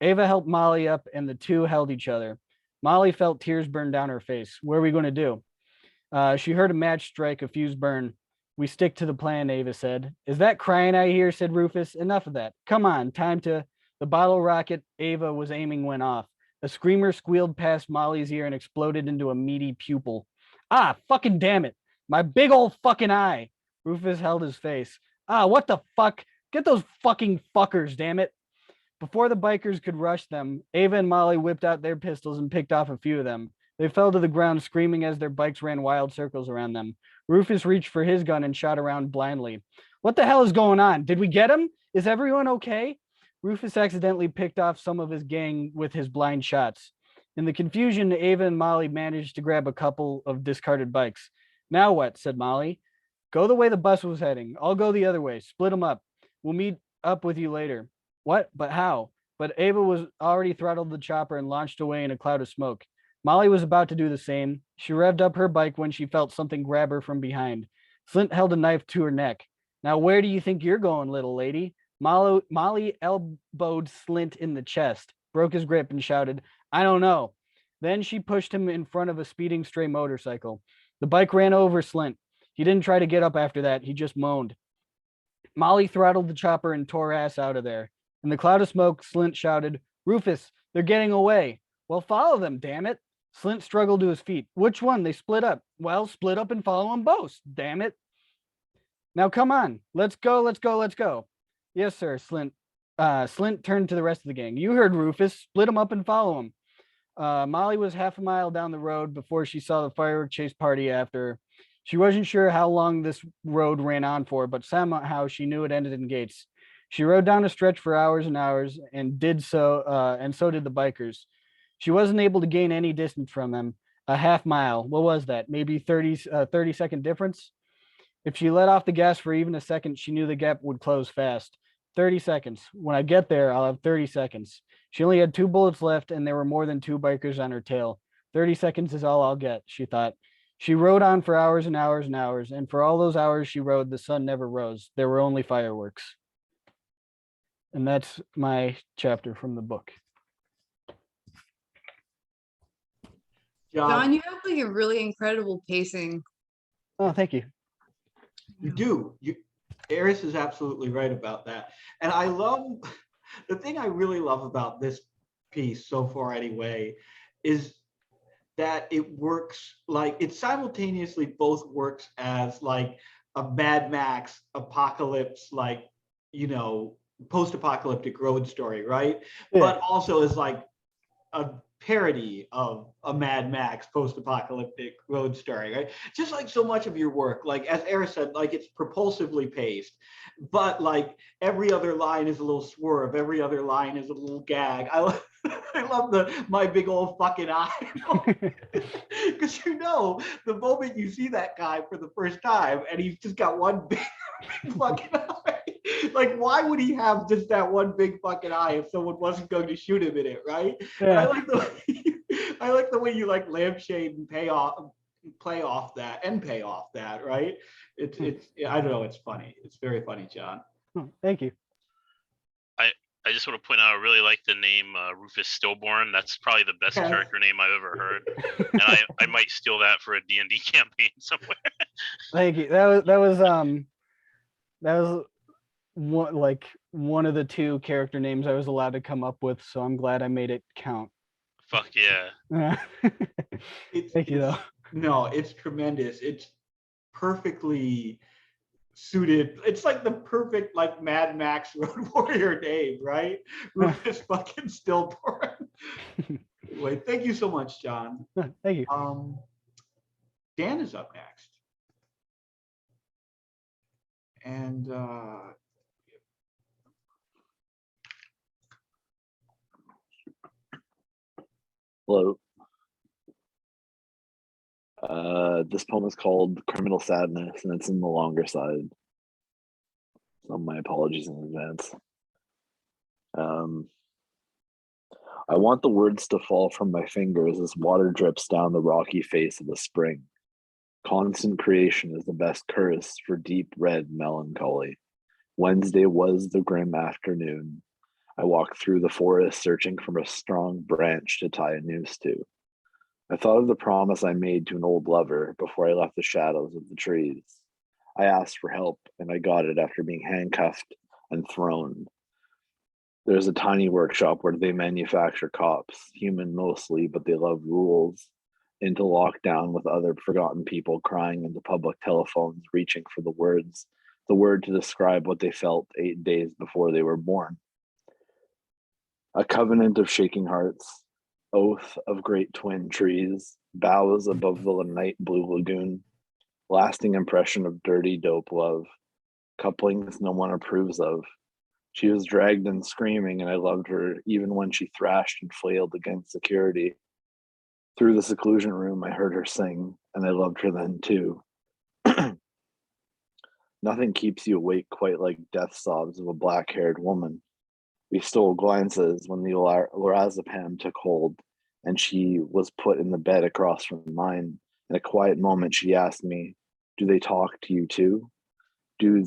Ava helped Molly up, and the two held each other. Molly felt tears burn down her face. What are we going to do? She heard a match strike, a fuse burn. We stick to the plan, Ava said. Is that crying I hear? Said Rufus. Enough of that. Come on, time to... The bottle rocket Ava was aiming went off. A screamer squealed past Molly's ear and exploded into a meaty pupil. Ah, fucking damn it. My big old fucking eye. Rufus held his face. Ah, what the fuck? Get those fucking fuckers, damn it. Before the bikers could rush them, Ava and Molly whipped out their pistols and picked off a few of them. They fell to the ground screaming as their bikes ran wild circles around them. Rufus reached for his gun and shot around blindly. What the hell is going on? Did we get him? Is everyone okay? Rufus accidentally picked off some of his gang with his blind shots. In the confusion, Ava and Molly managed to grab a couple of discarded bikes. Now what? Said Molly. Go the way the bus was heading. I'll go the other way. Split them up. We'll meet up with you later. What? But how? But Ava was already throttled the chopper and launched away in a cloud of smoke. Molly was about to do the same. She revved up her bike when she felt something grab her from behind. Slint held a knife to her neck. Now where do you think you're going, little lady? Molly elbowed Slint in the chest, broke his grip, and shouted, I don't know. Then she pushed him in front of a speeding stray motorcycle. The bike ran over Slint. He didn't try to get up after that. He just moaned. Molly throttled the chopper and tore ass out of there. In the cloud of smoke, Slint shouted, Rufus, they're getting away. Well, follow them, damn it. Slint struggled to his feet. Which one? They split up. Well, split up and follow them both, damn it. Now, come on. Let's go, let's go, let's go. Yes, sir, Slint. Slint turned to the rest of the gang. You heard Rufus. Split them up and follow him. Molly was half a mile down the road before she saw the firework chase party after her. She wasn't sure how long this road ran on for, but somehow she knew it ended in gates. She rode down a stretch for hours and hours and so did the bikers. She wasn't able to gain any distance from them. A half mile. What was that? Maybe 30-second difference? If she let off the gas for even a second, she knew the gap would close fast. 30 seconds. When I get there, I'll have 30 seconds. She only had 2 bullets left, and there were more than 2 bikers on her tail. 30 seconds is all I'll get, she thought. She rode on for hours and hours and hours, and for all those hours she rode, the sun never rose. There were only fireworks. And that's my chapter from the book. John, you have like a really incredible pacing. Oh, thank you. You do. Eris is absolutely right about that. And I love, the thing I really love about this piece so far anyway, is that it works like, it simultaneously both works as like a Mad Max apocalypse, like, you know, post-apocalyptic road story, right? Yeah. But also as like a parody of a Mad Max post-apocalyptic road story, right? Just like so much of your work, like as Eris said, like it's propulsively paced, but like every other line is a little swerve, every other line is a little gag. I love the my big old fucking eye, because you know the moment you see that guy for the first time and he's just got one big fucking eye, like why would he have just that one big fucking eye if someone wasn't going to shoot him in it, right? And Yeah. I like the way you like lampshade and play off that, right? It's I don't know, it's funny. It's very funny, John. Oh, thank you. I just want to point out, I really like the name Rufus Stillborn. That's probably the best Yeah. character name I've ever heard, and I might steal that for a D&D campaign somewhere. Thank you. That was one of the 2 character names I was allowed to come up with, so I'm glad I made it count. Fuck yeah. Thank you, though. No, it's tremendous. It's perfectly suited. It's like the perfect like Mad Max Road Warrior name, right? Rufus fucking Stillborn. Anyway, thank you so much, John. Thank you. Dan is up next. And Hello. This poem is called Criminal Sadness, and it's in the longer side. So my apologies in advance. I want the words to fall from my fingers as water drips down the rocky face of the spring. Constant creation is the best curse for deep red melancholy. Wednesday was the grim afternoon. I walked through the forest searching for a strong branch to tie a noose to. I thought of the promise I made to an old lover before I left the shadows of the trees. I asked for help, and I got it after being handcuffed and thrown. There's a tiny workshop where they manufacture cops, human mostly, but they love rules, into lockdown with other forgotten people crying into public telephones, reaching for the word to describe what they felt 8 days before they were born. A covenant of shaking hearts, oath of great twin trees, boughs above the night blue lagoon, lasting impression of dirty dope love, couplings no one approves of. She was dragged and screaming, and I loved her even when she thrashed and flailed against security. Through the seclusion room, I heard her sing, and I loved her then too. Nothing keeps you awake quite like death sobs of a black-haired woman. We stole glances when the lorazepam took hold, and she was put in the bed across from mine. In a quiet moment, she asked me, "Do they talk to you too? Do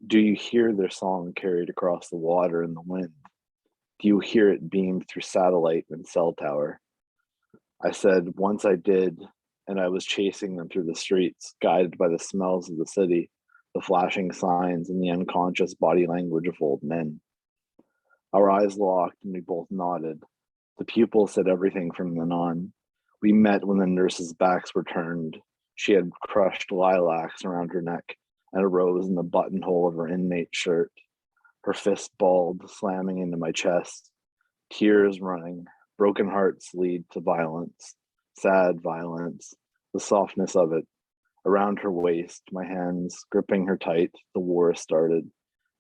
you hear their song carried across the water and the wind? Do you hear it beamed through satellite and cell tower?" I said, "Once I did, and I was chasing them through the streets, guided by the smells of the city, the flashing signs, and the unconscious body language of old men." Our eyes locked, and we both nodded. The pupil said everything from then on. We met when the nurses' backs were turned. She had crushed lilacs around her neck and a rose in the buttonhole of her inmate shirt. Her fist balled, slamming into my chest. Tears running. Broken hearts lead to violence. Sad violence. The softness of it. Around her waist, my hands gripping her tight, the war started.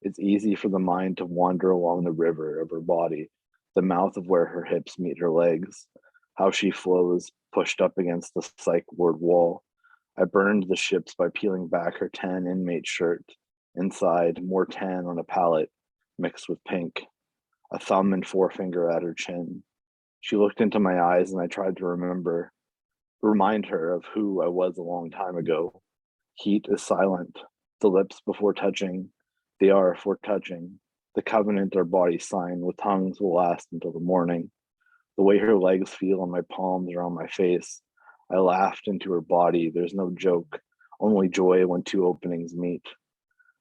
It's easy for the mind to wander along the river of her body, the mouth of where her hips meet her legs, how she flows, pushed up against the psych ward wall. I burned the ships by peeling back her tan inmate shirt. Inside, more tan on a palette, mixed with pink. A thumb and forefinger at her chin. She looked into my eyes, and I tried to remind her of who I was a long time ago. Heat is silent. The lips before touching, they are for touching. The covenant our bodies sign with tongues will last until the morning. The way her legs feel on my palms or on my face. I laughed into her body. There's no joke, only joy when two openings meet.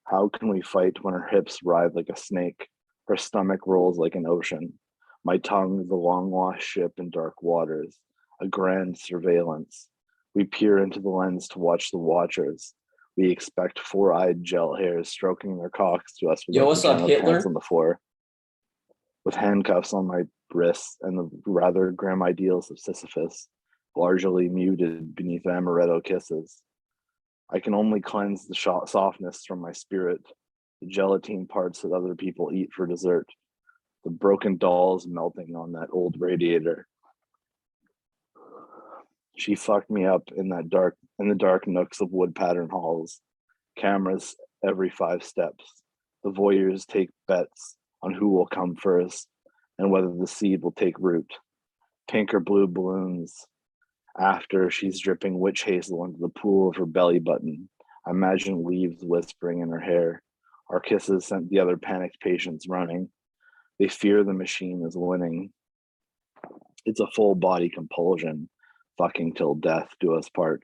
How can we fight when her hips writhe like a snake? Her stomach rolls like an ocean. My tongue, the long-lost ship in dark waters. A grand surveillance. We peer into the lens to watch the watchers. We expect four-eyed gel hairs stroking their cocks to us with Yo, what's up, pajama pants Hitler? on the floor. With handcuffs on my wrists and the rather grim ideals of Sisyphus, largely muted beneath amaretto kisses. I can only cleanse the softness from my spirit, the gelatine parts that other people eat for dessert, the broken dolls melting on that old radiator. She fucked me up in the dark nooks of wood pattern halls, cameras every 5 steps. The voyeurs take bets on who will come first and whether the seed will take root. Pink or blue balloons. After she's dripping witch hazel into the pool of her belly button. I imagine leaves whispering in her hair. Our kisses sent the other panicked patients running. They fear the machine is winning. It's a full body compulsion. Fucking till death do us part.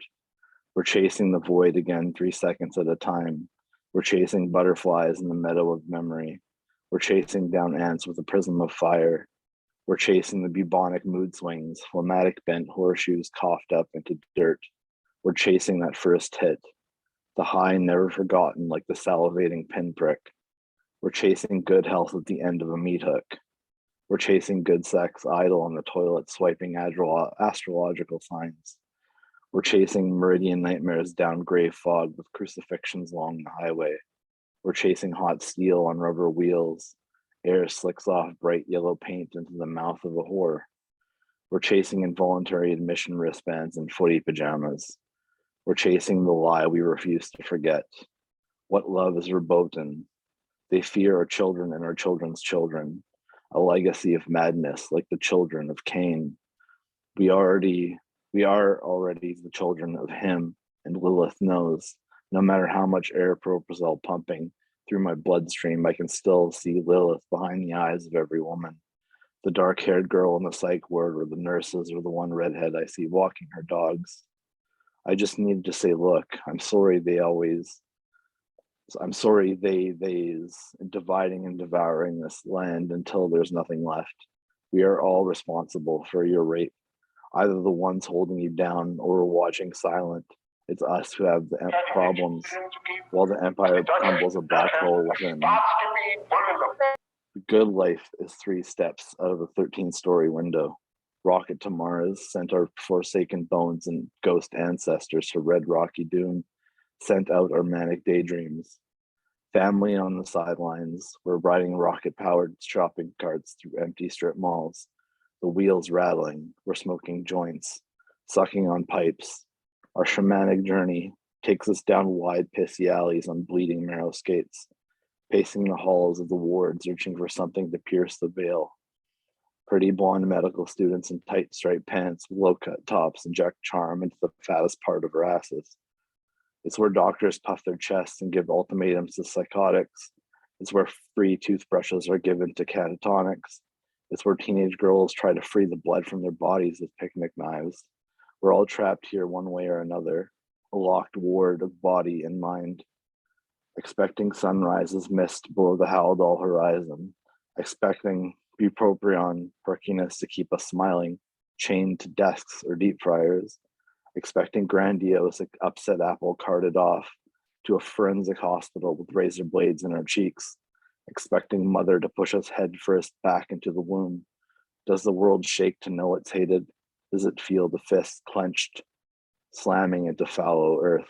We're chasing the void again 3 seconds at a time. We're chasing butterflies in the meadow of memory. We're chasing down ants with a prism of fire. We're chasing the bubonic mood swings, phlegmatic bent horseshoes coughed up into dirt. We're chasing that first hit, the high never forgotten like the salivating pinprick. We're chasing good health at the end of a meat hook. We're chasing good sex idle on the toilet, swiping astrological signs. We're chasing meridian nightmares down gray fog with crucifixions along the highway. We're chasing hot steel on rubber wheels. Air slicks off bright yellow paint into the mouth of a whore. We're chasing involuntary admission wristbands and footy pajamas. We're chasing the lie we refuse to forget. What love is verboten? They fear our children and our children's children. A legacy of madness like the children of Cain. We are already the children of him, and Lilith knows. No matter how much aeropropyl pumping through my bloodstream, I can still see Lilith behind the eyes of every woman. The dark-haired girl in the psych ward, or the nurses, or the one redhead I see walking her dogs. I just needed to say, look, I'm sorry they's dividing and devouring this land until there's nothing left. We are all responsible for your rape. Either the ones holding you down or watching silent. It's us who have the problems while the empire crumbles a black hole within. The good life is 3 steps out of a 13-story window. Rocket to Mars sent our forsaken bones and ghost ancestors to Red Rocky Dune, sent out our manic daydreams. Family on the sidelines, we're riding rocket-powered shopping carts through empty strip malls. The wheels rattling, we're smoking joints, sucking on pipes. Our shamanic journey takes us down wide pissy alleys on bleeding narrow skates, pacing the halls of the ward, searching for something to pierce the veil. Pretty blonde medical students in tight striped pants with low-cut tops inject charm into the fattest part of our asses. It's where doctors puff their chests and give ultimatums to psychotics. It's where free toothbrushes are given to catatonics. It's where teenage girls try to free the blood from their bodies with picnic knives. We're all trapped here one way or another, a locked ward of body and mind. Expecting sunrises mist below the Haldol horizon, expecting bupropion perkiness to keep us smiling, chained to desks or deep fryers, expecting grandiose upset apple carted off to a forensic hospital with razor blades in our cheeks, expecting mother to push us head first back into the womb. Does the world shake to know it's hated? Does it feel the fist clenched, slamming into fallow earth?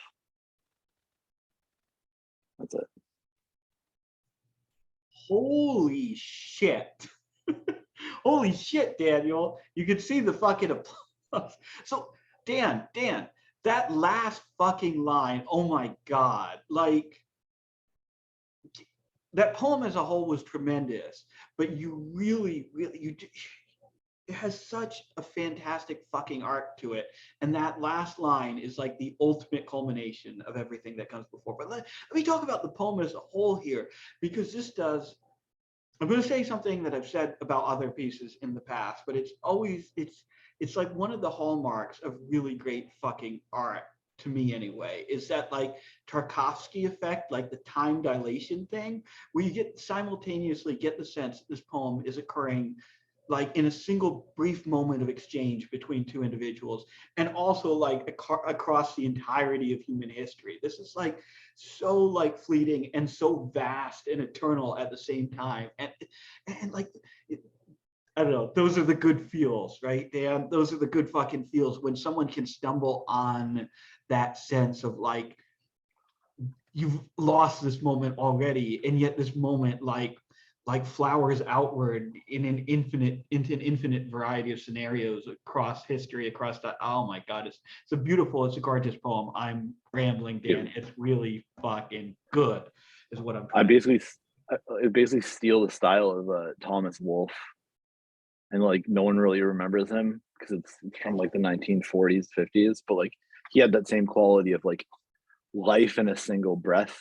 That's it. Holy shit. Holy shit, Daniel. You could see the fucking applause. So, Dan, that last fucking line, oh my God. Like, that poem as a whole was tremendous, but you really, it has such a fantastic fucking arc to it. And that last line is like the ultimate culmination of everything that comes before. But let me talk about the poem as a whole here, because this does, I'm going to say something that I've said about other pieces in the past, but it's always, it's like one of the hallmarks of really great fucking art, to me anyway, is that like Tarkovsky effect, like the time dilation thing, where you get simultaneously get the sense that this poem is occurring like in a single brief moment of exchange between two individuals, and also like across the entirety of human history. This is like so like fleeting and so vast and eternal at the same time. And like, I don't know, those are the good feels, right, Dan? Those are the good fucking feels when someone can stumble on that sense of like, you've lost this moment already, and yet this moment like flowers outward into an infinite variety of scenarios across history, across the, oh my God, it's a gorgeous poem. I'm rambling, Dan. Yeah. It's really fucking good, is what I'm I trying. basically steal the style of Thomas Wolfe, and like no one really remembers him because it's from like the 1940s, 50s, but like he had that same quality of like life in a single breath,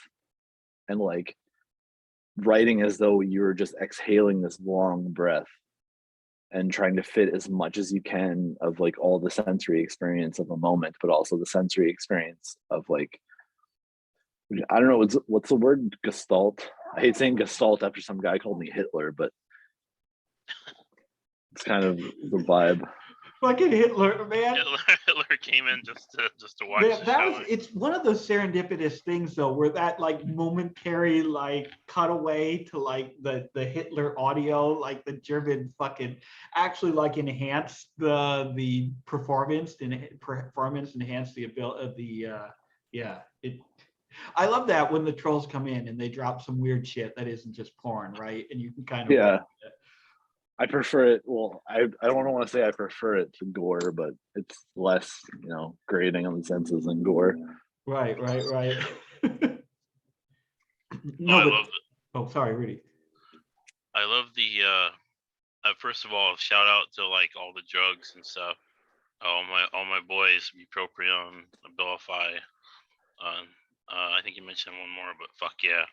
and like writing as though you're just exhaling this long breath and trying to fit as much as you can of like all the sensory experience of a moment, but also the sensory experience of like, I don't know, what's the word, gestalt? I hate saying gestalt after some guy called me Hitler, but it's kind of the vibe. Fucking Hitler, man. Hitler came in just to watch Man, the that show. was, it's one of those serendipitous things though, where that like momentary like cutaway to like the Hitler audio, like the German fucking actually like enhanced the performance and enhanced the ability of the yeah. I love that when the trolls come in and they drop some weird shit that isn't just porn, right? And you can kind of Yeah. I prefer it. Well, I don't want to say I prefer it to gore, but it's less, grating on the senses than gore. Right. Oh, I love it. Oh, sorry, Rudy. I love the first of all, shout out to like all the drugs and stuff. All my boys, bupropion, Abilify. I think you mentioned one more, but fuck yeah.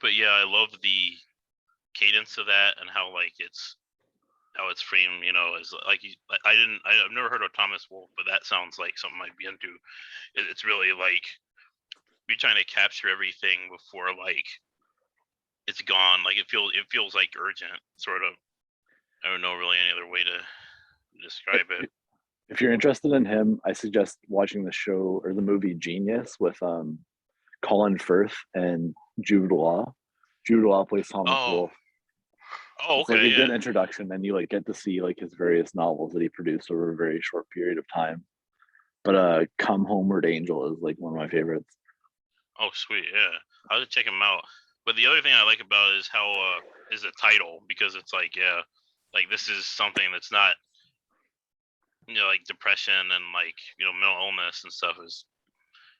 But yeah, I love cadence of that and how like it's framed, you know, as like I've never heard of Thomas Wolfe, but that sounds like something I'd be into. It's really like you're trying to capture everything before like it's gone. Like it feels like urgent, sort of. I don't know really any other way to describe it. If you're interested in him, I suggest watching the show or the movie Genius with Colin Firth and Jude Law. Jude Law plays Thomas Wolfe. Oh, It's okay. like a Yeah. good introduction, and you like get to see like his various novels that he produced over a very short period of time. But Come Homeward Angel is like one of my favorites. Oh, sweet. Yeah. I'll have to check him out. But the other thing I like about it is how is the title, because it's like, yeah, like this is something that's not, you know, like depression and like, you know, mental illness and stuff is,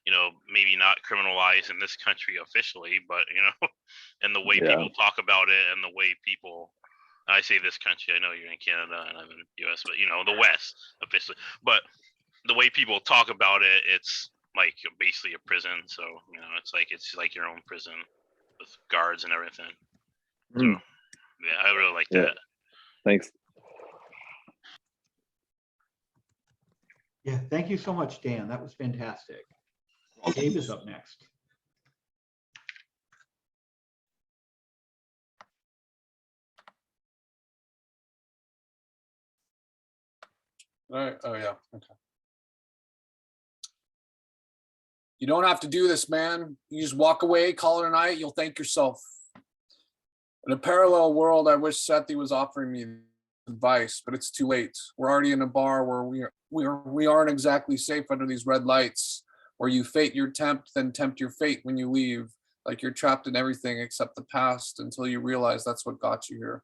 you know, maybe not criminalized in this country officially, but, you know, and the way Yeah. people talk about it and the way people, I say this country, I know you're in Canada and I'm in the US, but, you know, the West officially. But the way people talk about it, it's like basically a prison. So, you know, it's like your own prison with guards and everything. So, Mm. yeah, I really like Yeah. that. Thanks. Yeah, thank you so much, Dan. That was fantastic. Dave is up next. All right. Oh yeah. Okay. You don't have to do this, man. You just walk away, call it a night. You'll thank yourself. In a parallel world, I wish Sethi was offering me advice, but it's too late. We're already in a bar where we aren't exactly safe under these red lights, where you fate your tempt, then tempt your fate when you leave, like you're trapped in everything except the past until you realize that's what got you here.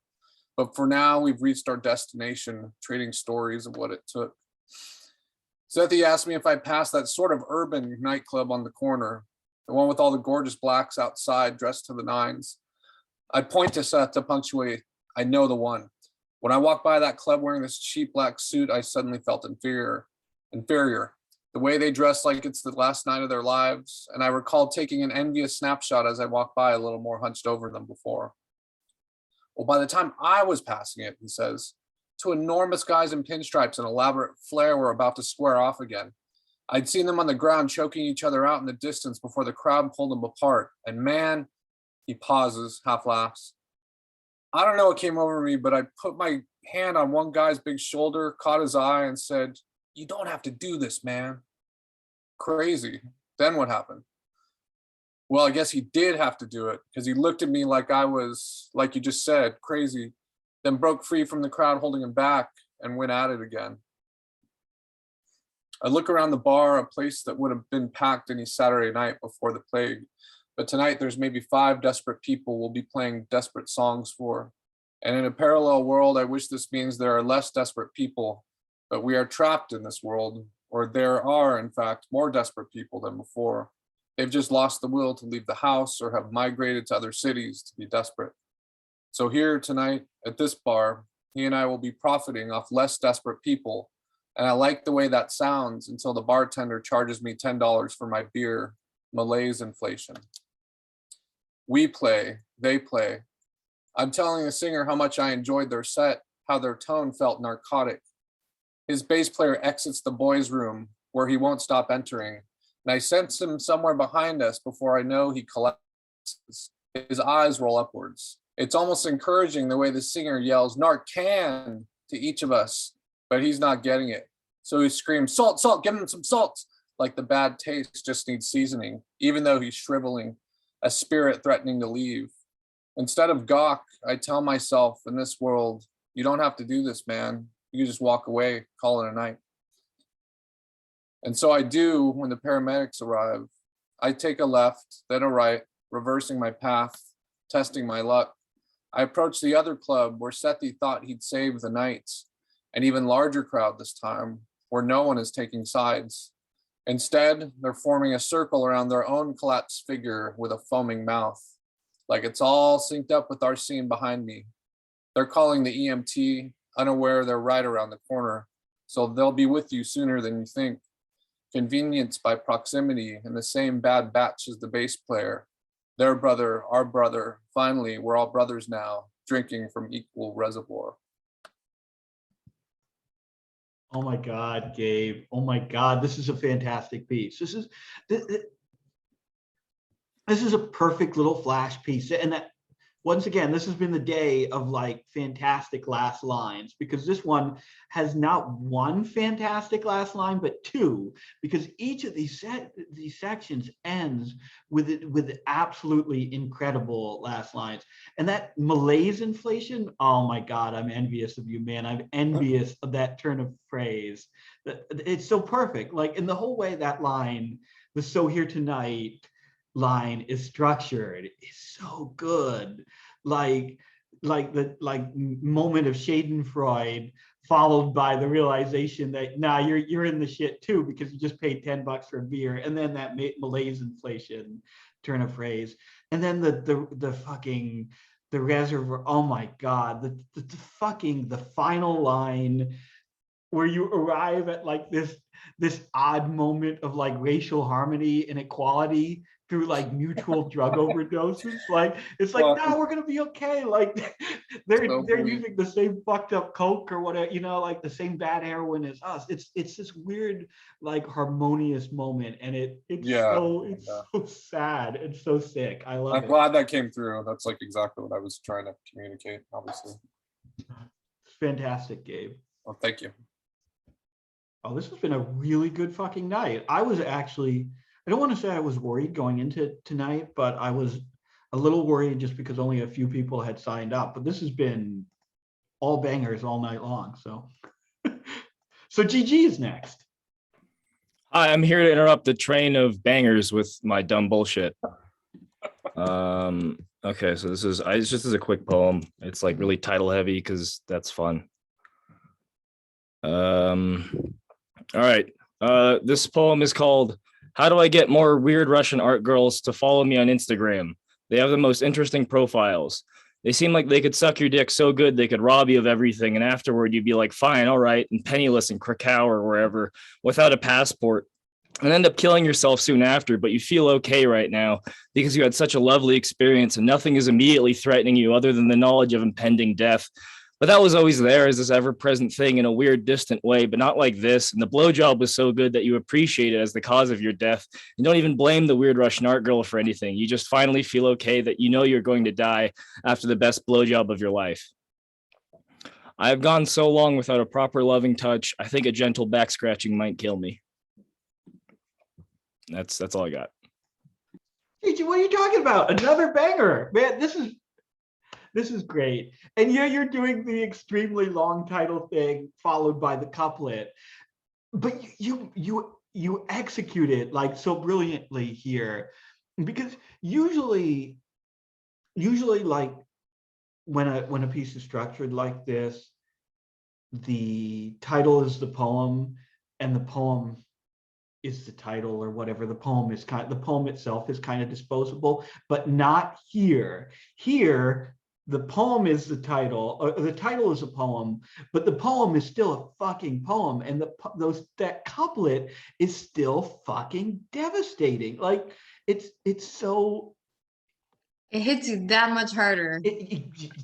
But for now, we've reached our destination, trading stories of what it took. Sethi asked me if I passed that sort of urban nightclub on the corner, the one with all the gorgeous blacks outside dressed to the nines. I'd point to Seth to punctuate, I know the one. When I walked by that club wearing this cheap black suit, I suddenly felt inferior. The way they dress like it's the last night of their lives, and I recalled taking an envious snapshot as I walked by a little more hunched over than before. Well, by the time I was passing it, he says, two enormous guys in pinstripes and elaborate flair were about to square off again. I'd seen them on the ground choking each other out in the distance before the crowd pulled them apart. And man, he pauses, half laughs. I don't know what came over me, but I put my hand on one guy's big shoulder, caught his eye, and said, you don't have to do this, man. Crazy. Then what happened? Well, I guess he did have to do it because he looked at me like I was, like you just said, crazy, then broke free from the crowd holding him back and went at it again. I look around the bar, a place that would have been packed any Saturday night before the plague. But tonight there's maybe 5 desperate people we'll be playing desperate songs for. And in a parallel world, I wish this means there are less desperate people, but we are trapped in this world, or there are, in fact, more desperate people than before. They've just lost the will to leave the house or have migrated to other cities to be desperate. So here tonight at this bar, he and I will be profiting off less desperate people. And I like the way that sounds until the bartender charges me $10 for my beer, malaise inflation. We play, they play. I'm telling the singer how much I enjoyed their set, how their tone felt narcotic. His bass player exits the boys' room where he won't stop entering, and I sense him somewhere behind us before I know he collapses. His eyes roll upwards. It's almost encouraging the way the singer yells Narcan to each of us, but he's not getting it. So he screams, salt, salt, give him some salt, like the bad taste just needs seasoning, even though he's shriveling, a spirit threatening to leave. Instead of gawk, I tell myself in this world, you don't have to do this, man. You just walk away, call it a night. And so I do when the paramedics arrive. I take a left, then a right, reversing my path, testing my luck. I approach the other club where Sethi thought he'd save the night, an even larger crowd this time, where no one is taking sides. Instead, they're forming a circle around their own collapsed figure with a foaming mouth, like it's all synced up with our scene behind me. They're calling the EMT, unaware they're right around the corner, so they'll be with you sooner than you think. Convenience by proximity in the same bad batch as the bass player. Their brother, our brother, finally, we're all brothers now, drinking from equal reservoir. Oh my God, Gabe. Oh my God, this is a fantastic piece. This is a perfect little flash piece. And that, once again, this has been the day of like fantastic last lines, because this one has not one fantastic last line, but two, because each of these sections ends with absolutely incredible last lines. And that malaise inflation, oh my God, I'm envious of you, man. I'm envious of that turn of phrase. It's so perfect. Like, in the whole way that line, the "so here tonight" line is structured is so good. Like the moment of Schadenfreude followed by the realization that you're in the shit too, because you just paid $10 for a beer, and then that malaise inflation turn of phrase, and then the fucking the reservoir. Oh my God, the final line where you arrive at like this odd moment of like racial harmony and equality through like mutual drug overdoses. Like, it's like, no, we're gonna be okay. Like, they're using the same fucked up coke or whatever, like the same bad heroin as us. It's this weird, like, harmonious moment, and it's so sad and so sick. I love it. I'm glad that came through. That's like exactly what I was trying to communicate, obviously. It's fantastic, Gabe. Well, thank you. Oh, this has been a really good fucking night. I was actually, I don't want to say I was worried going into tonight, but I was a little worried just because only a few people had signed up. But this has been all bangers all night long. So, so GG is next. Hi, I'm here to interrupt the train of bangers with my dumb bullshit. Okay, so this is just as a quick poem. It's like really title heavy because that's fun. All right. This poem is called "How Do I Get More Weird Russian Art Girls to Follow Me on Instagram? They have the most interesting profiles. They seem like they could suck your dick so good they could rob you of everything, and afterward you'd be like, fine, all right, and penniless in Krakow or wherever, without a passport, and end up killing yourself soon after, but you feel okay right now because you had such a lovely experience and nothing is immediately threatening you other than the knowledge of impending death. But that was always there as this ever-present thing in a weird, distant way, but not like this. And the blowjob was so good that you appreciate it as the cause of your death. And don't even blame the weird Russian art girl for anything. You just finally feel okay that you know you're going to die after the best blowjob of your life. I have gone so long without a proper loving touch. I think a gentle back scratching might kill me. That's all I got. What are you talking about? Another banger, man. This is great. And yeah, you're doing the extremely long title thing followed by the couplet, but you execute it like so brilliantly here, because usually like when a piece is structured like this, the title is the poem and the poem is the title, or whatever. The poem itself is kind of disposable, but not here. Here, the poem is the title, or the title is a poem, but the poem is still a fucking poem, and that couplet is still fucking devastating. Like, it's so. It hits you that much harder.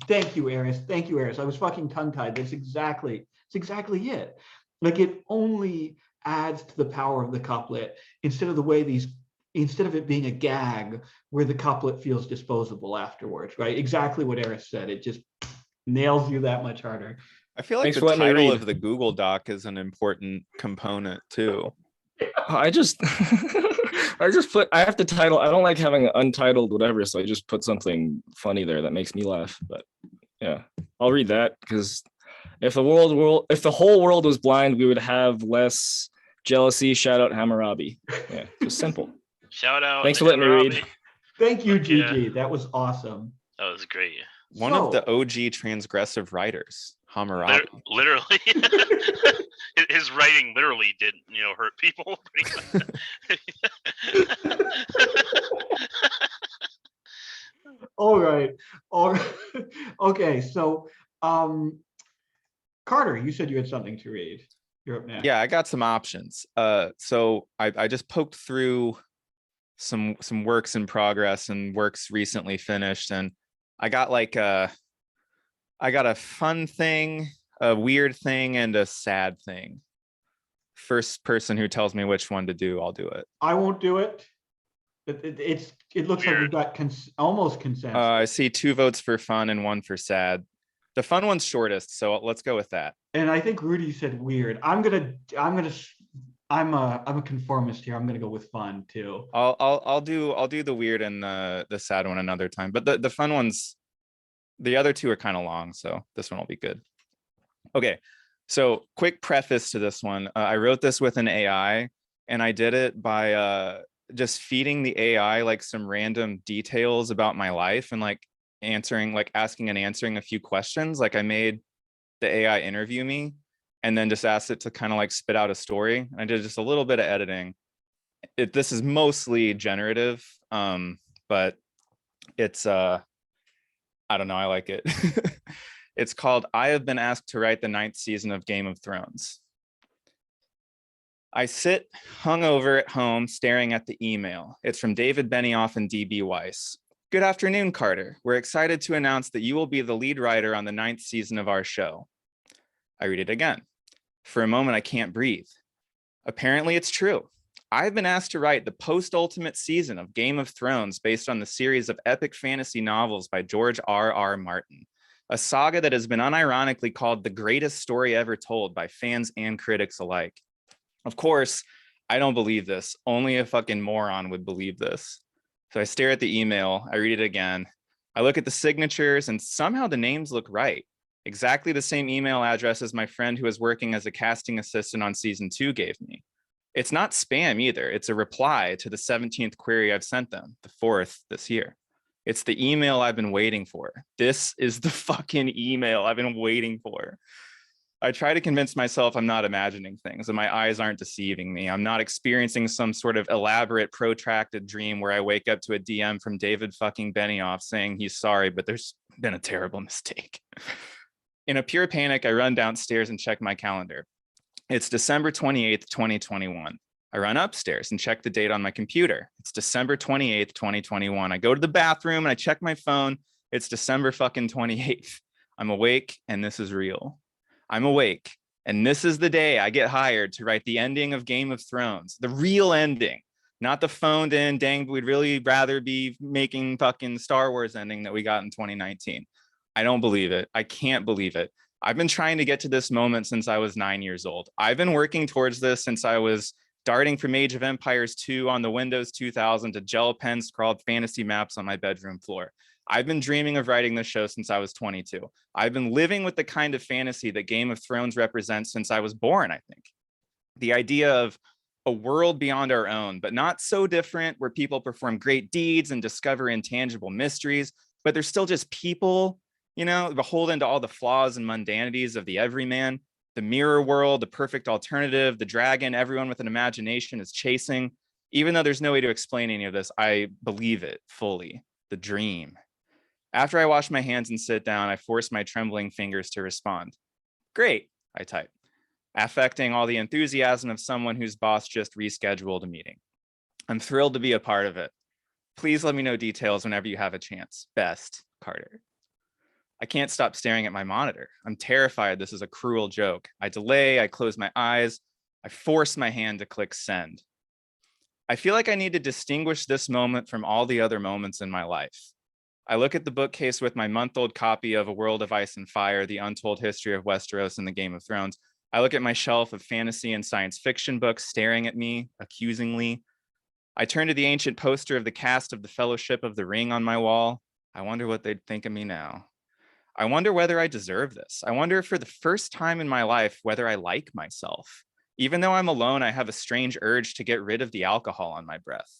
Thank you, Eris. Thank you, Eris. I was fucking tongue-tied. That's exactly it. Like, it only adds to the power of the couplet instead of it being a gag where the couplet feels disposable afterwards, right? Exactly what Eris said. It just nails you that much harder. I feel like the title of the Google Doc is an important component too. I just put, I have to title, I don't like having untitled whatever, so I just put something funny there that makes me laugh. But yeah, I'll read that, because if the whole world was blind, we would have less jealousy. Shout out Hammurabi. Yeah, just simple. Shout out. Thanks for letting me read. Thank you, Gigi. That was awesome. That was great. One of the OG transgressive writers, Hammurabi. Literally. His writing literally did, hurt people. All right. Okay, so Carter, you said you had something to read. You're up next. Yeah, I got some options. So I just poked through some works in progress and works recently finished, and I got like I got a fun thing, a weird thing, and a sad thing. First person who tells me which one to do, I'll do it. I won't do it. It looks like we've Weird. got almost consensus. I see 2 votes for fun and 1 for sad. The fun one's shortest, so let's go with that. And I think Rudy said weird. I'm a conformist here. I'm gonna go with fun too. I'll do the weird and the sad one another time. But the fun ones, the other 2 are kind of long, so this one will be good. Okay, so quick preface to this one. I wrote this with an AI, and I did it by just feeding the AI like some random details about my life and like asking and answering a few questions. Like I made the AI interview me and then just asked it to kind of like spit out a story. I did just a little bit of editing. This is mostly generative, but it's I don't know, I like it. It's called I Have Been Asked to Write the 9th Season of Game of Thrones. I sit hungover at home staring at the email. It's from David Benioff and DB Weiss. Good afternoon, Carter. We're excited to announce that you will be the lead writer on the 9th season of our show. I read it again. For a moment, I can't breathe. Apparently, it's true. I've been asked to write the post-ultimate season of Game of Thrones based on the series of epic fantasy novels by George R.R. Martin, a saga that has been unironically called the greatest story ever told by fans and critics alike. Of course, I don't believe this. Only a fucking moron would believe this. So I stare at the email, I read it again. I look at the signatures and somehow the names look right. Exactly the same email address as my friend who was working as a casting assistant on season 2 gave me. It's not spam either. It's a reply to the 17th query I've sent them, the 4th this year. It's the email I've been waiting for. This is the fucking email I've been waiting for. I try to convince myself I'm not imagining things and my eyes aren't deceiving me. I'm not experiencing some sort of elaborate, protracted dream where I wake up to a DM from David fucking Benioff saying he's sorry, but there's been a terrible mistake. In a pure panic, I run downstairs and check my calendar. It's December 28th, 2021. I run upstairs and check the date on my computer. It's December 28th, 2021. I go to the bathroom and I check my phone. It's December fucking 28th. I'm awake and this is real. I'm awake, and this is the day I get hired to write the ending of Game of Thrones, the real ending, not the phoned in, dang, we'd really rather be making fucking Star Wars ending that we got in 2019. I don't believe it. I can't believe it. I've been trying to get to this moment since I was 9 years old. I've been working towards this since I was darting from Age of Empires 2 on the Windows 2000 to gel pen scrawled fantasy maps on my bedroom floor. I've been dreaming of writing this show since I was 22. I've been living with the kind of fantasy that Game of Thrones represents since I was born, I think. The idea of a world beyond our own, but not so different, where people perform great deeds and discover intangible mysteries, but they're still just people, you know, beholden to all the flaws and mundanities of the everyman. The mirror world, the perfect alternative, the dragon everyone with an imagination is chasing. Even though there's no way to explain any of this, I believe it fully. The dream. After I wash my hands and sit down, I force my trembling fingers to respond. Great, I type, affecting all the enthusiasm of someone whose boss just rescheduled a meeting. I'm thrilled to be a part of it. Please let me know details whenever you have a chance. Best, Carter. I can't stop staring at my monitor. I'm terrified this is a cruel joke. I delay, I close my eyes, I force my hand to click send. I feel like I need to distinguish this moment from all the other moments in my life. I look at the bookcase with my month-old copy of A World of Ice and Fire, The Untold History of Westeros and the Game of Thrones. I look at my shelf of fantasy and science fiction books staring at me accusingly. I turn to the ancient poster of the cast of the Fellowship of the Ring on my wall. I wonder what they'd think of me now. I wonder whether I deserve this. I wonder for the first time in my life whether I like myself. Even though I'm alone, I have a strange urge to get rid of the alcohol on my breath.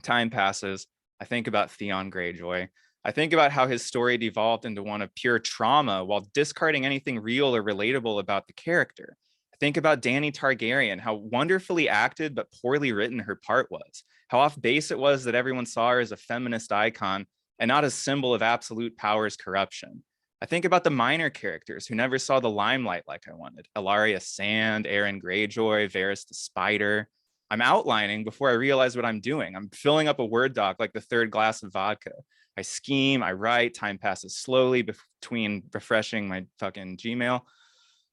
Time passes. I think about Theon Greyjoy. I think about how his story devolved into one of pure trauma while discarding anything real or relatable about the character. I think about Dany Targaryen, how wonderfully acted but poorly written her part was, how off base it was that everyone saw her as a feminist icon and not a symbol of absolute power's corruption. I think about the minor characters who never saw the limelight like I wanted. Ellaria Sand, Aaron Greyjoy, Varys the Spider. I'm outlining before I realize what I'm doing. I'm filling up a Word doc like the third glass of vodka. I scheme, I write, time passes slowly between refreshing my fucking Gmail.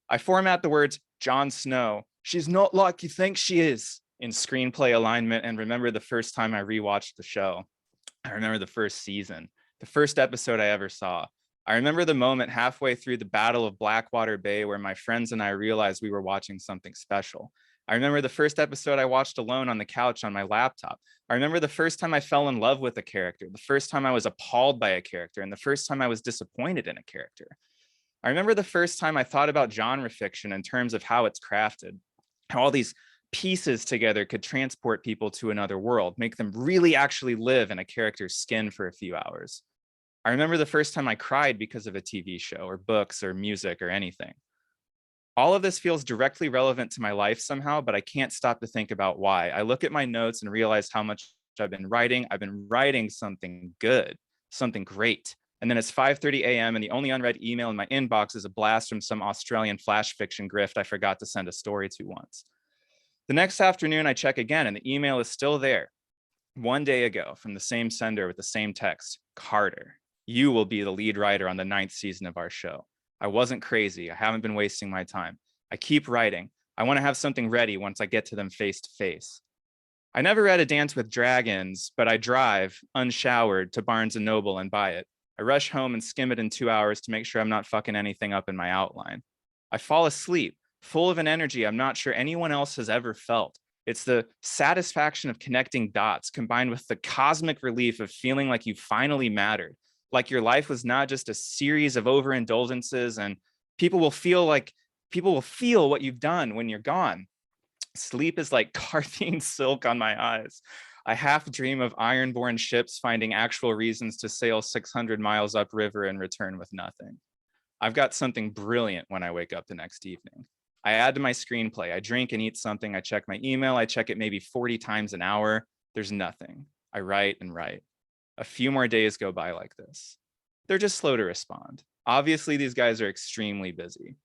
I format the words Jon Snow, she's not like you think she is, in screenplay alignment, and remember the first time I rewatched the show. I remember the first season, the first episode I ever saw. I remember the moment halfway through the Battle of Blackwater Bay where my friends and I realized we were watching something special. I remember the first episode I watched alone on the couch on my laptop. I remember the first time I fell in love with a character, the first time I was appalled by a character, and the first time I was disappointed in a character. I remember the first time I thought about genre fiction in terms of how it's crafted, how all these pieces together could transport people to another world, make them really actually live in a character's skin for a few hours. I remember the first time I cried because of a TV show or books or music or anything. All of this feels directly relevant to my life somehow, but I can't stop to think about why. I look at my notes and realize how much I've been writing. I've been writing something good, something great. And then it's 5:30 a.m. and the only unread email in my inbox is a blast from some Australian flash fiction grift I forgot to send a story to once. The next afternoon, I check again and the email is still there. 1 day ago from the same sender with the same text, Carter, you will be the lead writer on the 9th season of our show. I wasn't crazy. I haven't been wasting my time. I keep writing. I want to have something ready once I get to them face to face. I never read A Dance with Dragons, but I drive, unshowered, to Barnes & Noble and buy it. I rush home and skim it in 2 hours to make sure I'm not fucking anything up in my outline. I fall asleep, full of an energy I'm not sure anyone else has ever felt. It's the satisfaction of connecting dots combined with the cosmic relief of feeling like you finally mattered, like your life was not just a series of overindulgences, and people will feel what you've done when you're gone. Sleep is like Carthene silk on my eyes. I half dream of iron-born ships finding actual reasons to sail 600 miles upriver and return with nothing. I've got something brilliant when I wake up the next evening. I add to my screenplay. I drink and eat something. I check my email. I check it maybe 40 times an hour. There's nothing. I write and write. A few more days go by like this. They're just slow to respond. Obviously, these guys are extremely busy.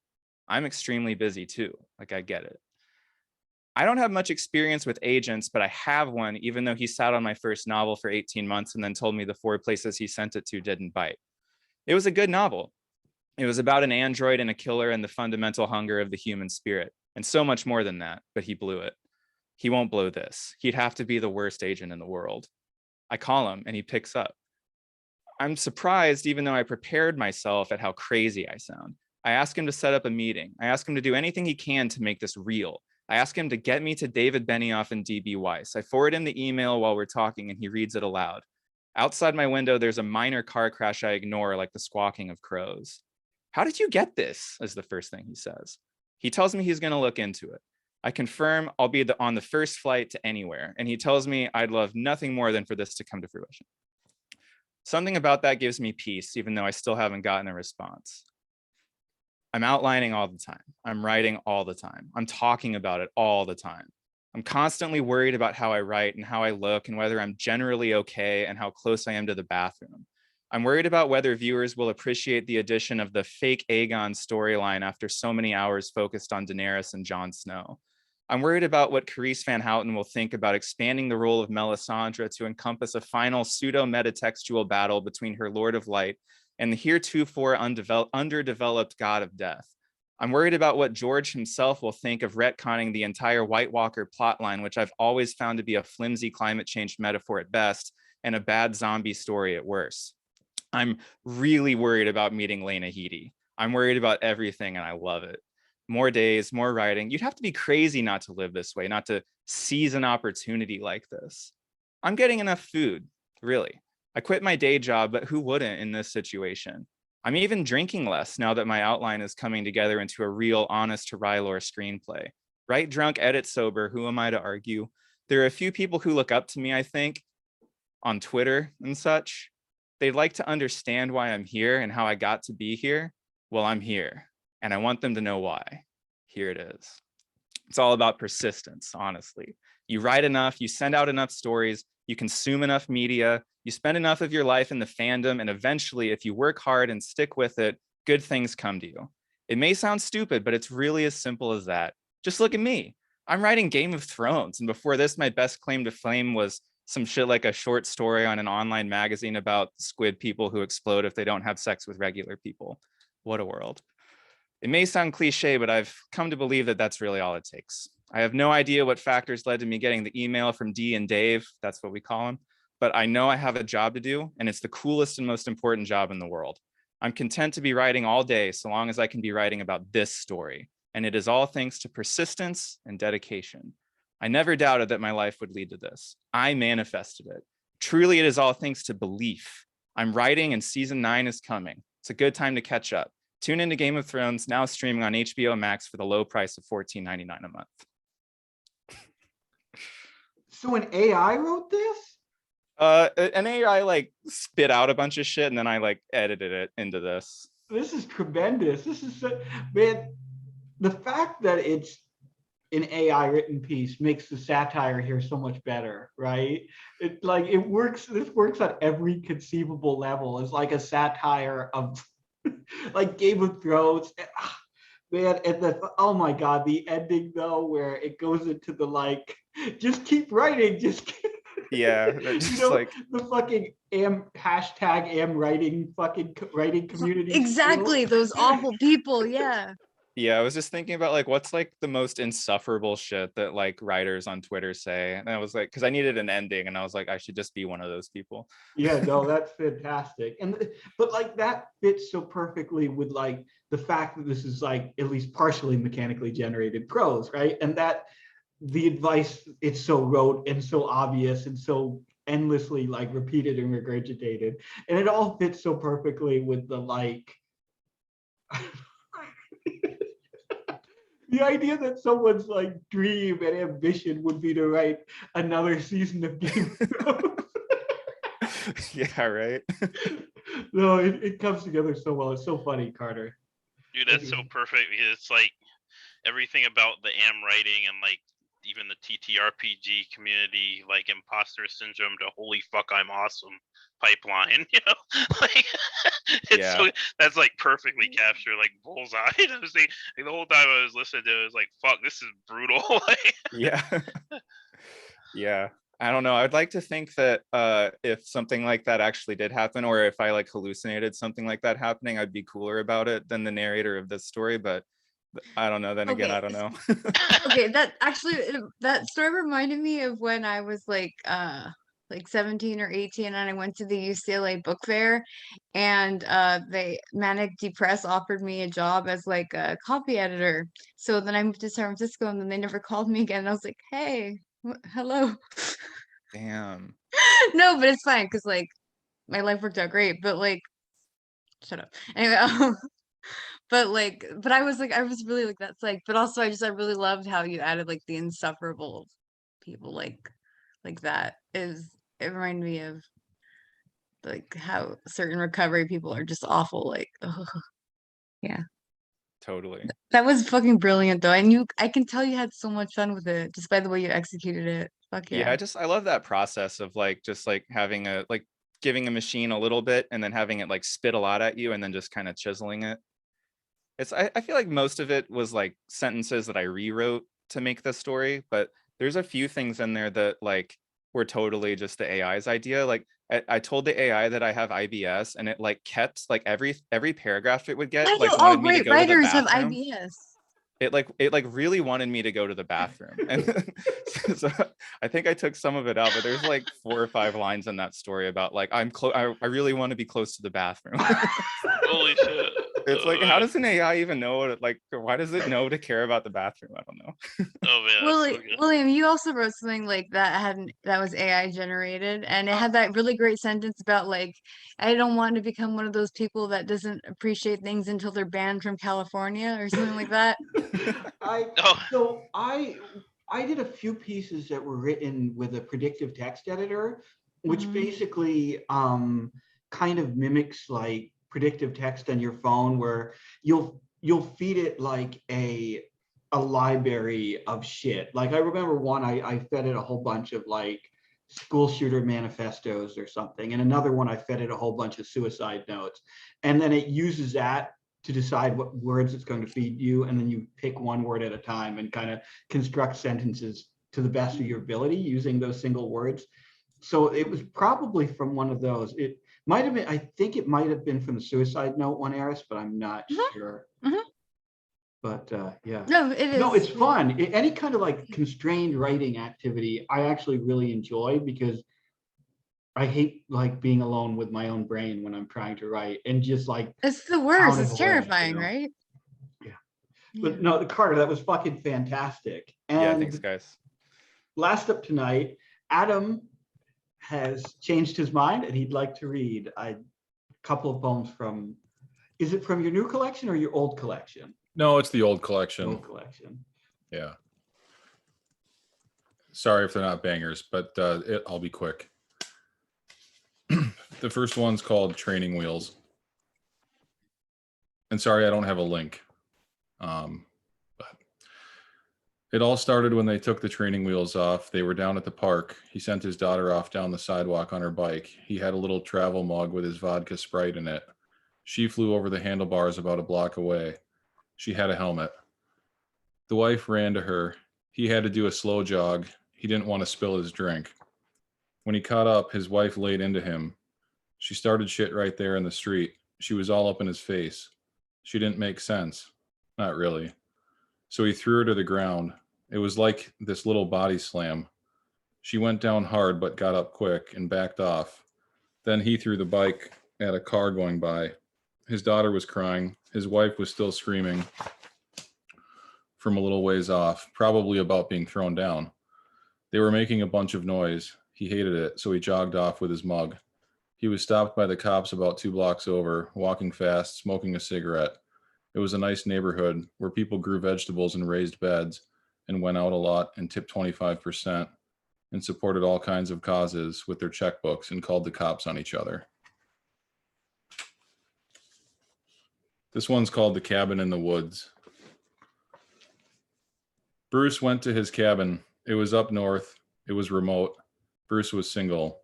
I'm extremely busy too. Like, I get it. I don't have much experience with agents, but I have one, even though he sat on my first novel for 18 months and then told me the 4 places he sent it to didn't bite. It was a good novel. It was about an android and a killer and the fundamental hunger of the human spirit, and so much more than that, but he blew it. He won't blow this. He'd have to be the worst agent in the world. I call him and he picks up. I'm surprised, even though I prepared myself, at how crazy I sound. I ask him to set up a meeting. I ask him to do anything he can to make this real. I ask him to get me to David Benioff and DB Weiss. I forward him the email while we're talking and he reads it aloud. Outside my window, there's a minor car crash I ignore, like the squawking of crows. How did you get this? Is the first thing he says. He tells me he's going to look into it. I confirm I'll be on the first flight to anywhere, and he tells me I'd love nothing more than for this to come to fruition. Something about that gives me peace, even though I still haven't gotten a response. I'm outlining all the time. I'm writing all the time. I'm talking about it all the time. I'm constantly worried about how I write and how I look and whether I'm generally okay and how close I am to the bathroom. I'm worried about whether viewers will appreciate the addition of the fake Aegon storyline after so many hours focused on Daenerys and Jon Snow. I'm worried about what Carice Van Houten will think about expanding the role of Melisandre to encompass a final pseudo-metatextual battle between her Lord of Light and the heretofore underdeveloped God of Death. I'm worried about what George himself will think of retconning the entire White Walker plotline, which I've always found to be a flimsy climate change metaphor at best and a bad zombie story at worst. I'm really worried about meeting Lena Headey. I'm worried about everything and I love it. More days, more writing. You'd have to be crazy not to live this way, not to seize an opportunity like this. I'm getting enough food, really. I quit my day job, but who wouldn't in this situation? I'm even drinking less now that my outline is coming together into a real, honest to Rylor screenplay. Write drunk, edit sober, who am I to argue? There are a few people who look up to me, I think, on Twitter and such. They'd like to understand why I'm here and how I got to be here. Well, I'm here, and I want them to know why. Here it is. It's all about persistence, honestly. You write enough, you send out enough stories, you consume enough media, you spend enough of your life in the fandom, and eventually, if you work hard and stick with it, good things come to you. It may sound stupid, but it's really as simple as that. Just look at me. I'm writing Game of Thrones. And before this, my best claim to fame was some shit like a short story on an online magazine about squid people who explode if they don't have sex with regular people. What a world. It may sound cliche, but I've come to believe that that's really all it takes. I have no idea what factors led to me getting the email from Dee and Dave, that's what we call them, but I know I have a job to do, and it's the coolest and most important job in the world. I'm content to be writing all day so long as I can be writing about this story, and it is all thanks to persistence and dedication. I never doubted that my life would lead to this. I manifested it. Truly, it is all thanks to belief. I'm writing and season 9 is coming. It's a good time to catch up. Tune into Game of Thrones, now streaming on HBO Max for the low price of $14.99 a month. So an AI wrote this? An AI like spit out a bunch of shit and then I like edited it into this. This is tremendous. This is man, the fact that it's an AI written piece makes the satire here so much better, right? It like it works. This works on every conceivable level. It's like a satire of like Game of Thrones. Man, and the oh my god, the ending though, where it goes into the like, just keep writing, just keep Yeah, just like the fucking am writing fucking writing community. Exactly, those awful people. Yeah. yeah, I was just thinking about like what's like the most insufferable shit that like writers on Twitter say. And I was like, because I needed an ending and I was like, I should just be one of those people. Yeah, no, that's fantastic. And but like that fits so perfectly with like the fact that this is like at least partially mechanically generated prose, right? And that the advice, it's so rote and so obvious and so endlessly like repeated and regurgitated. And it all fits so perfectly with the like the idea that someone's like dream and ambition would be to write another season of Game of Thrones. Yeah, right. No, it comes together so well. It's so funny, Carter. Dude, that's so perfect because it's like everything about the am writing and like even the TTRPG community, like imposter syndrome to holy fuck I'm awesome pipeline, you know? Like it's Yeah. so that's like perfectly captured, like bullseye. I was like the whole time I was listening to it, I was like, fuck, this is brutal. Like, Yeah. Yeah. I don't know. I'd like to think that if something like that actually did happen, or if I like hallucinated something like that happening, I'd be cooler about it than the narrator of this story. But I don't know. Then again, I don't know. Okay, that actually that story reminded me of when I was like 17 or 18 and I went to the UCLA book fair and they Manic Depressed offered me a job as like a copy editor. So then I moved to San Francisco and then they never called me again. And I was like, hey, hello. Damn. No, but it's fine because like my life worked out great, but like shut up. Anyway, but I was really like that's like, but also I really loved how you added like the insufferable people like that is it reminded me of like how certain recovery people are just awful like ugh. Yeah, Totally. that was fucking brilliant though, and I can tell you had so much fun with it just by the way you executed it. Fuck Yeah, yeah. I love that process of like just like having a like giving a machine a little bit and then having it like spit a lot at you and then just kind of chiseling it. I feel like most of it was like sentences that I rewrote to make the story, but there's a few things in there that like were totally just the AI's idea. Like I told the AI that I have IBS and it like kept like every paragraph it would get Why do like all wanted me to great go to the writers have bathroom. IBS? It like really wanted me to go to the bathroom. And so I think I took some of it out, but there's like 4 or 5 lines in that story about like I really want to be close to the bathroom. holy shit. It's like, how does an AI even know what like why does it know to care about the bathroom? I don't know. Oh man, that's so good. William, you also wrote something like that was AI generated, and it had that really great sentence about like, I don't want to become one of those people that doesn't appreciate things until they're banned from California or something like that. I did a few pieces that were written with a predictive text editor, which basically kind of mimics like predictive text on your phone, where you'll feed it like a library of shit. Like I remember one, I fed it a whole bunch of like school shooter manifestos or something, and another one I fed it a whole bunch of suicide notes, and then it uses that to decide what words it's going to feed you, and then you pick one word at a time and kind of construct sentences to the best of your ability using those single words. So it was probably from one of those. It might have been, I think it might have been from the Suicide Note one, Eris, but I'm not sure. But yeah. No, it is. No, it's fun. Any kind of like constrained writing activity, I actually really enjoy, because I hate like being alone with my own brain when I'm trying to write, and just like It's the worst. pounding It's away, terrifying, you know? right? Yeah. But no, Carter, that was fucking fantastic. Yeah, And thanks, guys. last up tonight, Adam has changed his mind and he'd like to read a couple of poems from, is it from your new collection or your old collection? No, it's the old collection. Old collection. Yeah. Sorry if they're not bangers, but I'll be quick. The first one's called Training Wheels. And sorry, I don't have a link. But it all started when they took the training wheels off. They were down at the park. He sent his daughter off down the sidewalk on her bike. He had a little travel mug with his vodka Sprite in it. She flew over the handlebars about a block away. She had a helmet. The wife ran to her. He had to do a slow jog. He didn't want to spill his drink. When he caught up, his wife laid into him. She started shit right there in the street. She was all up in his face. She didn't make sense. Not really. So he threw her to the ground. It was like this little body slam. She went down hard but got up quick and backed off. Then he threw the bike at a car going by. His daughter was crying. His wife was still screaming from a little ways off, probably about being thrown down. They were making a bunch of noise. He hated it, so he jogged off with his mug. He was stopped by the cops about 2 blocks over, walking fast, smoking a cigarette. It was a nice neighborhood where people grew vegetables in raised beds and went out a lot and tipped 25% and supported all kinds of causes with their checkbooks and called the cops on each other. This one's called The Cabin in the Woods. Bruce went to his cabin. It was up north. It was remote. Bruce was single.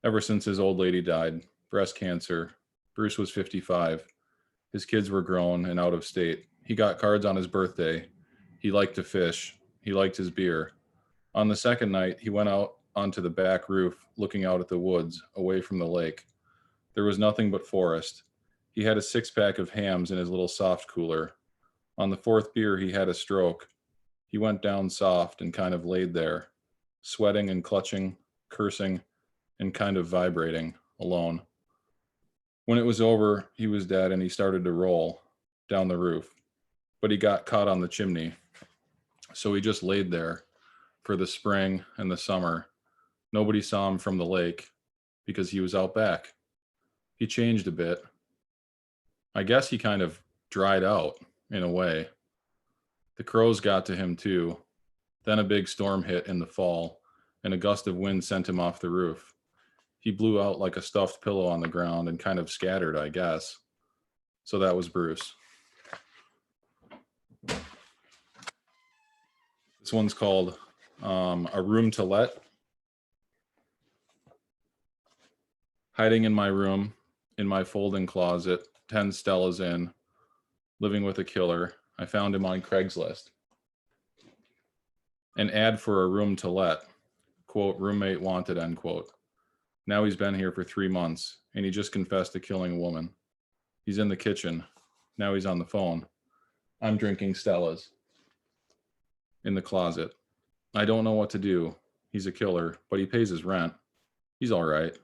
Ever since his old lady died, breast cancer. Bruce was 55. His kids were grown and out of state. He got cards on his birthday. He liked to fish. He liked his beer. On the second night, he went out onto the back roof, looking out at the woods, away from the lake. There was nothing but forest. He had a 6-pack of hams in his little soft cooler. On the 4th beer, he had a stroke. He went down soft and kind of laid there, sweating and clutching, cursing, and kind of vibrating, alone. When it was over, he was dead and he started to roll down the roof, but he got caught on the chimney. So he just laid there for the spring and the summer. Nobody saw him from the lake because he was out back. He changed a bit. I guess he kind of dried out in a way. The crows got to him too. Then a big storm hit in the fall, and a gust of wind sent him off the roof. He blew out like a stuffed pillow on the ground and kind of scattered, I guess. So that was Bruce. This one's called A Room to Let. Hiding in my room, in my folding closet, 10 Stellas in, living with a killer. I found him on Craigslist. An ad for a room to let, quote, roommate wanted, end quote. Now he's been here for 3 months, and he just confessed to killing a woman. He's in the kitchen. Now he's on the phone. I'm drinking Stella's. In the closet. I don't know what to do. He's a killer, but he pays his rent. He's all right.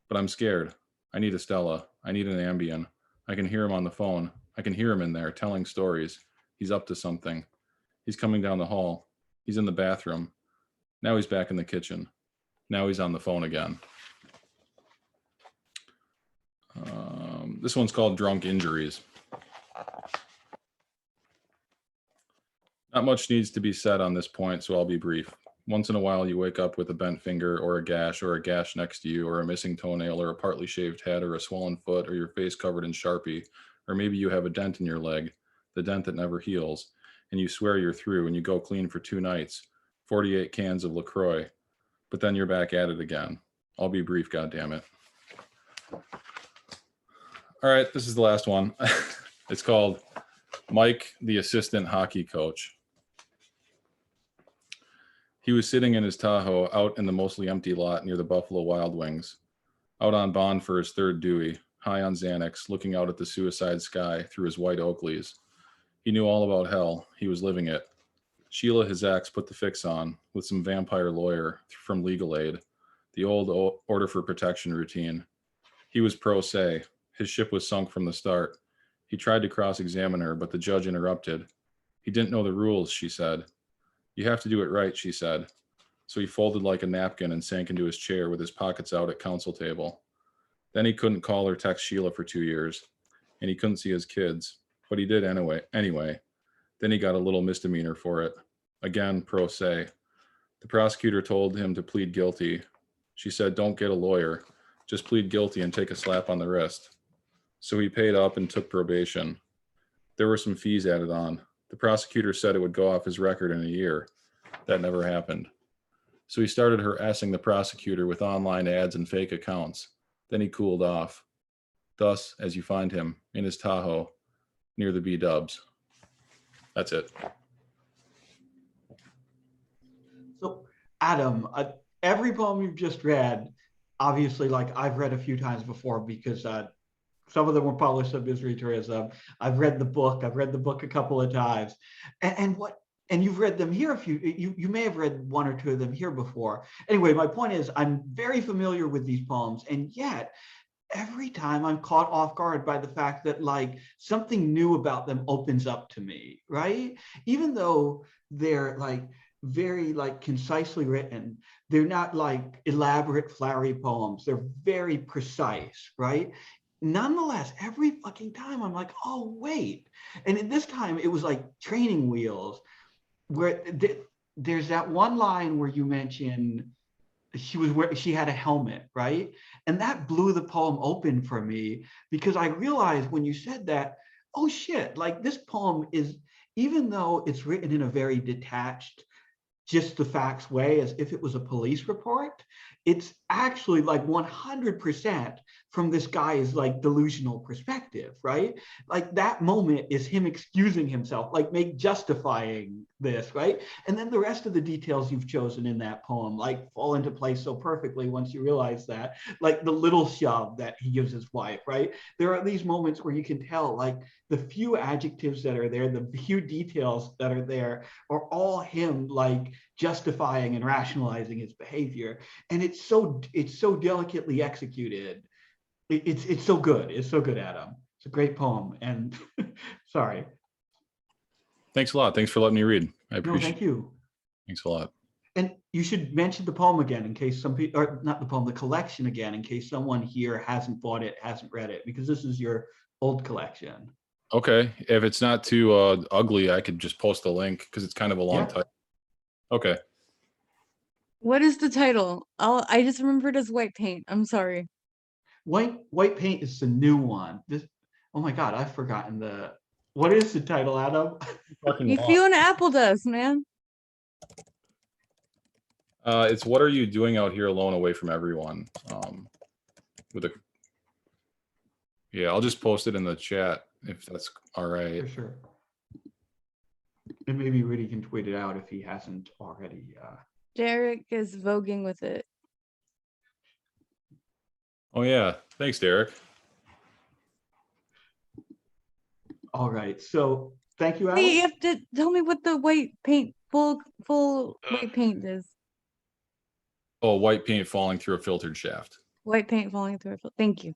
But I'm scared. I need a Stella. I need an Ambien. I can hear him on the phone. I can hear him in there telling stories. He's up to something. He's coming down the hall. He's in the bathroom. Now he's back in the kitchen. Now he's on the phone again. This one's called Drunk Injuries. Not much needs to be said on this point, so I'll be brief. Once in a while, you wake up with a bent finger or a gash next to you, or a missing toenail, or a partly shaved head, or a swollen foot, or your face covered in Sharpie, or maybe you have a dent in your leg, the dent that never heals, and you swear you're through and you go clean for 2 nights, 48 cans of LaCroix, but then you're back at it again. I'll be brief, goddammit. All right, this is the last one. It's called Mike, the Assistant Hockey Coach. He was sitting in his Tahoe out in the mostly empty lot near the Buffalo Wild Wings, out on bond for his third Dewey, high on Xanax, looking out at the suicide sky through his white Oakleys. He knew all about hell. He was living it. Sheila, his ex, put the fix on with some vampire lawyer from Legal Aid, the old order for protection routine. He was pro se. His ship was sunk from the start. He tried to cross-examine her, but the judge interrupted. He didn't know the rules, she said. You have to do it right, she said. So he folded like a napkin and sank into his chair with his pockets out at counsel table. Then he couldn't call or text Sheila for 2 years, and he couldn't see his kids, but he did anyway. Then he got a little misdemeanor for it. Again, pro se. The prosecutor told him to plead guilty. She said, don't get a lawyer. Just plead guilty and take a slap on the wrist. So he paid up and took probation. There were some fees added on. The prosecutor said it would go off his record in a year. That never happened. So he started harassing the prosecutor with online ads and fake accounts. Then he cooled off. Thus, as you find him, in his Tahoe, near the B-dubs. That's it. So, Adam, every poem you've just read, obviously, like I've read a few times before because some of them were published on Misery Tourism. I've read the book. I've read the book a couple of times, and you've read them here. You may have read one or two of them here before. Anyway, my point is, I'm very familiar with these poems, and yet every time I'm caught off guard by the fact that like something new about them opens up to me, right? Even though they're like very like concisely written, they're not like elaborate flowery poems. They're very precise, right? Nonetheless, every fucking time I'm like, oh wait. And in this time it was like training wheels, where there's that one line where you mention she had a helmet, right? And that blew the poem open for me because I realized when you said that, oh shit, like this poem is, even though it's written in a very detached, just the facts way, as if it was a police report, it's actually like 100% from this guy's like delusional perspective, right? Like that moment is him excusing himself, like justifying this, right? And then the rest of the details you've chosen in that poem like fall into place so perfectly once you realize that, like the little shove that he gives his wife, right? There are these moments where you can tell like the few adjectives that are there, the few details that are there are all him like justifying and rationalizing his behavior. And it's so delicately executed. It's so good. It's so good, Adam. It's a great poem. And sorry. Thanks a lot. Thanks for letting me read. I appreciate No, thank you. Thanks a lot. And you should mention the poem again in case some people, or not the poem, the collection again, in case someone here hasn't bought it, hasn't read it, because this is your old collection. Okay. If it's not too ugly, I could just post a link because it's kind of a long title. Okay. What is the title? I just remember it as White Paint. I'm sorry. White Paint is the new one. Oh my God, I've forgotten what is the title, Adam? You Fiona Apple does, man. It's What Are You Doing Out Here Alone Away from Everyone? Yeah, I'll just post it in the chat if that's all right. For sure. And maybe Rudy can tweet it out if he hasn't already. Derek is voguing with it. Oh yeah, thanks, Derek. All right, so thank you, Adam. Wait, you have to tell me what the white paint, full white paint is. Oh, white paint falling through a filtered shaft. White paint falling through. Thank you.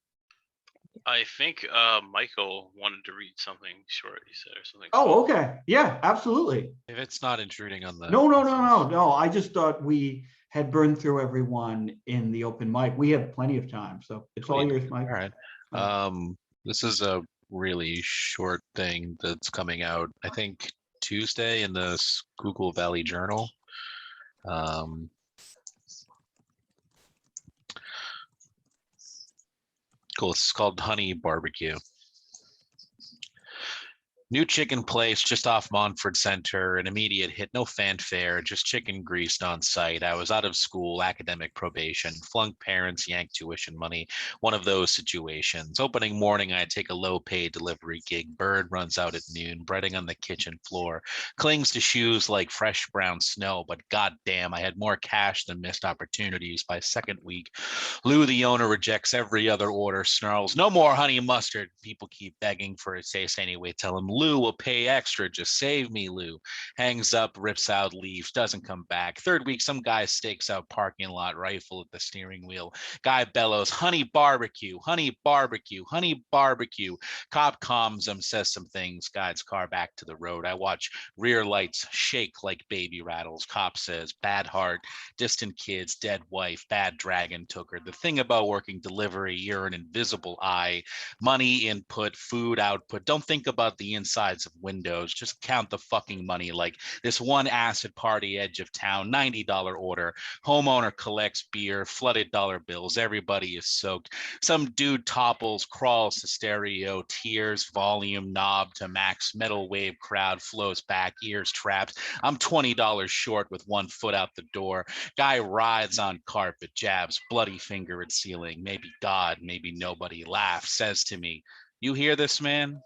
I think Michael wanted to read something short, he said, or something. Oh, okay. Yeah, absolutely. If it's not intruding on the. No. I just thought we had burned through everyone in the open mic. We have plenty of time, so it's all yours, Mike. All right. This is a really short thing that's coming out, I think, Tuesday in the Schuylkill Valley Journal. Cool. It's called Honey Barbecue. New chicken place just off Montfort Center, an immediate hit, no fanfare, just chicken greased on site. I was out of school, academic probation, flunked parents, yanked tuition money, one of those situations. Opening morning, I take a low paid delivery gig. Bird runs out at noon, breading on the kitchen floor, clings to shoes like fresh brown snow, but goddamn, I had more cash than missed opportunities. By second week, Lou, the owner, rejects every other order, snarls, no more honey mustard. People keep begging for a taste anyway. Tell him, Lou will pay extra. Just save me, Lou. Hangs up, rips out, leaves, doesn't come back. Third week, some guy stakes out parking lot, rifle at the steering wheel. Guy bellows, honey barbecue, honey barbecue, honey barbecue. Cop calms him, says some things, guides car back to the road. I watch rear lights shake like baby rattles. Cop says, bad heart, distant kids, dead wife, bad dragon took her. The thing about working delivery, you're an invisible eye. Money input, food output. Don't think about the insides of windows. Just count the fucking money. Like this one acid party edge of town, $90 order. Homeowner collects beer, flooded dollar bills. Everybody is soaked. Some dude topples, crawls to stereo, tears, volume knob to max. Metal wave crowd flows back, ears trapped. I'm $20 short with one foot out the door. Guy rides on carpet, jabs, bloody finger at ceiling. Maybe God, maybe nobody. Laughs, says to me, you hear this, man?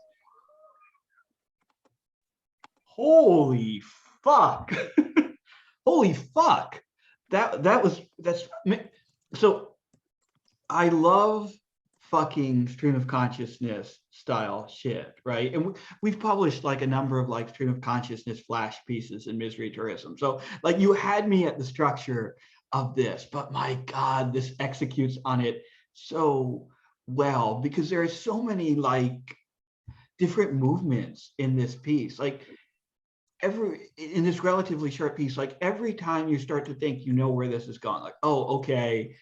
Holy fuck. Holy fuck. That's so I love fucking stream of consciousness style shit, right? And we've published like a number of like stream of consciousness flash pieces in Misery Tourism. So like you had me at the structure of this, but my God, this executes on it so well because there are so many like different movements in this piece. Like in this relatively short piece, like every time you start to think you know where this is going, like, oh, okay,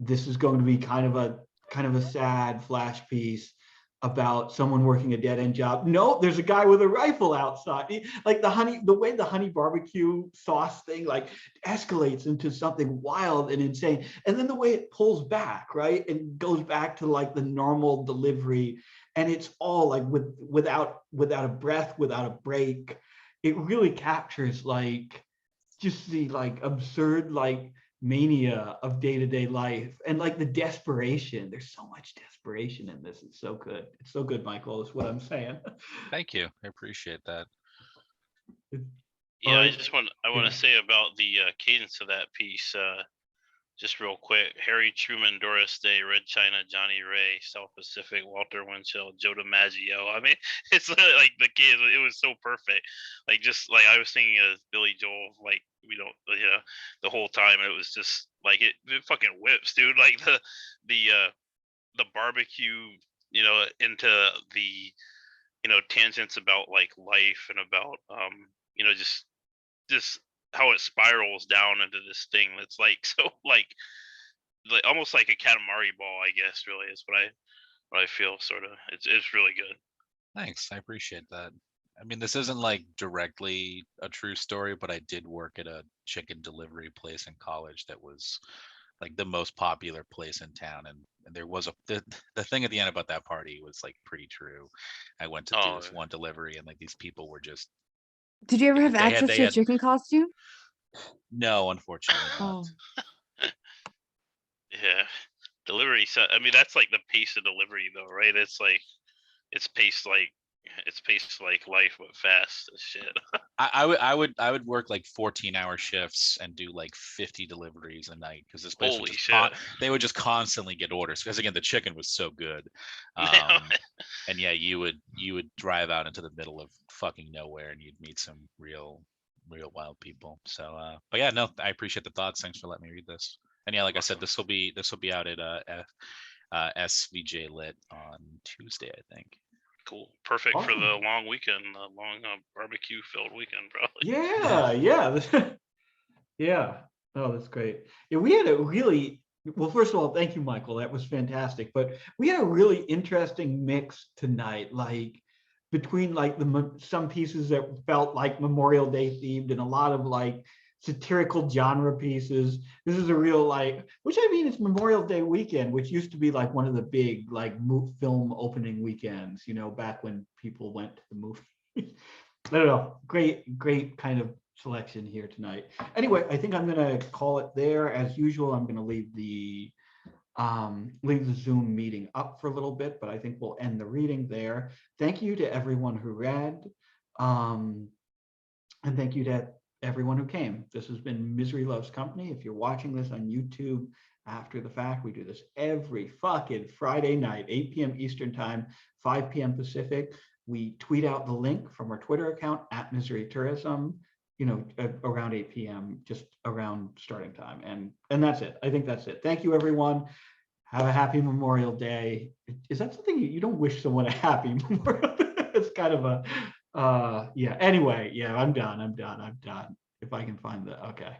this is going to be kind of a sad flash piece about someone working a dead-end job. No, there's a guy with a rifle outside. Like the way the honey barbecue sauce thing like escalates into something wild and insane. And then the way it pulls back, right? And goes back to like the normal delivery. And it's all like without a breath, without a break. It really captures like just the like absurd like mania of day-to-day life and like the desperation. There's so much desperation in this. It's so good. It's so good, Michael, is what I'm saying. Thank you. I appreciate that. Yeah, Alright. I want Yeah. to say about the cadence of that piece, just real quick. Harry Truman, Doris Day, Red China, Johnny Ray, South Pacific, Walter Winchell, Joe DiMaggio. I mean, it's like the kids. It was so perfect. Like just like I was thinking of Billy Joel. Like we don't, the whole time it was just like it fucking whips, dude. Like the barbecue, into the tangents about like life and about just how it spirals down into this thing that's like so like almost like a Katamari ball, I guess. Really, is what I feel. Sort of, it's really good. Thanks. I appreciate that. I mean, this isn't like directly a true story, but I did work at a chicken delivery place in college that was like the most popular place in town, and there was the thing at the end about that party was like pretty true. I went to do this one delivery, and like these people were just Did you ever have They had- access they to a had- chicken costume? no, unfortunately not. Oh, Yeah, delivery. So I mean, that's like the pace of delivery, though, right? It's like it's paced like life, but fast as shit. I would work like 14-hour shifts and do like 50 deliveries a night because this place would Holy just shit! they would just constantly get orders because again the chicken was so good. And yeah, you would drive out into the middle of fucking nowhere and you'd meet some real wild people. So but yeah, no, I appreciate the thoughts. Thanks for letting me read this. And yeah, like I said, this will be out at SVJ Lit on Tuesday, I think. Cool, perfect for the Awesome. long weekend, the long barbecue filled weekend, probably. Yeah. Yeah. Oh, that's great. Yeah, we had a really well, first of all, thank you, Michael. That was fantastic. But we had a really interesting mix tonight, like between like some pieces that felt like Memorial Day themed and a lot of like satirical genre pieces. This is a real like, which I mean, it's Memorial Day weekend, which used to be like one of the big like film opening weekends, you know, back when people went to the movie. I don't know. Great kind of selection here tonight. Anyway, I think I'm gonna call it there. As usual, I'm gonna leave the Zoom meeting up for a little bit, but I think we'll end the reading there. Thank you to everyone who read, and thank you to everyone who came. This has been Misery Loves Company. If you're watching this on YouTube after the fact, we do this every fucking Friday night, 8 p.m. Eastern time, 5 p.m. Pacific. We tweet out the link from our Twitter account at Misery Tourism, you know, around 8 p.m., just around starting time. And that's it. I think that's it. Thank you, everyone. Have a happy Memorial Day. Is that something you don't wish someone a happy Memorial Day? It's kind of a, yeah. Anyway, yeah, I'm done. If I can find the, okay.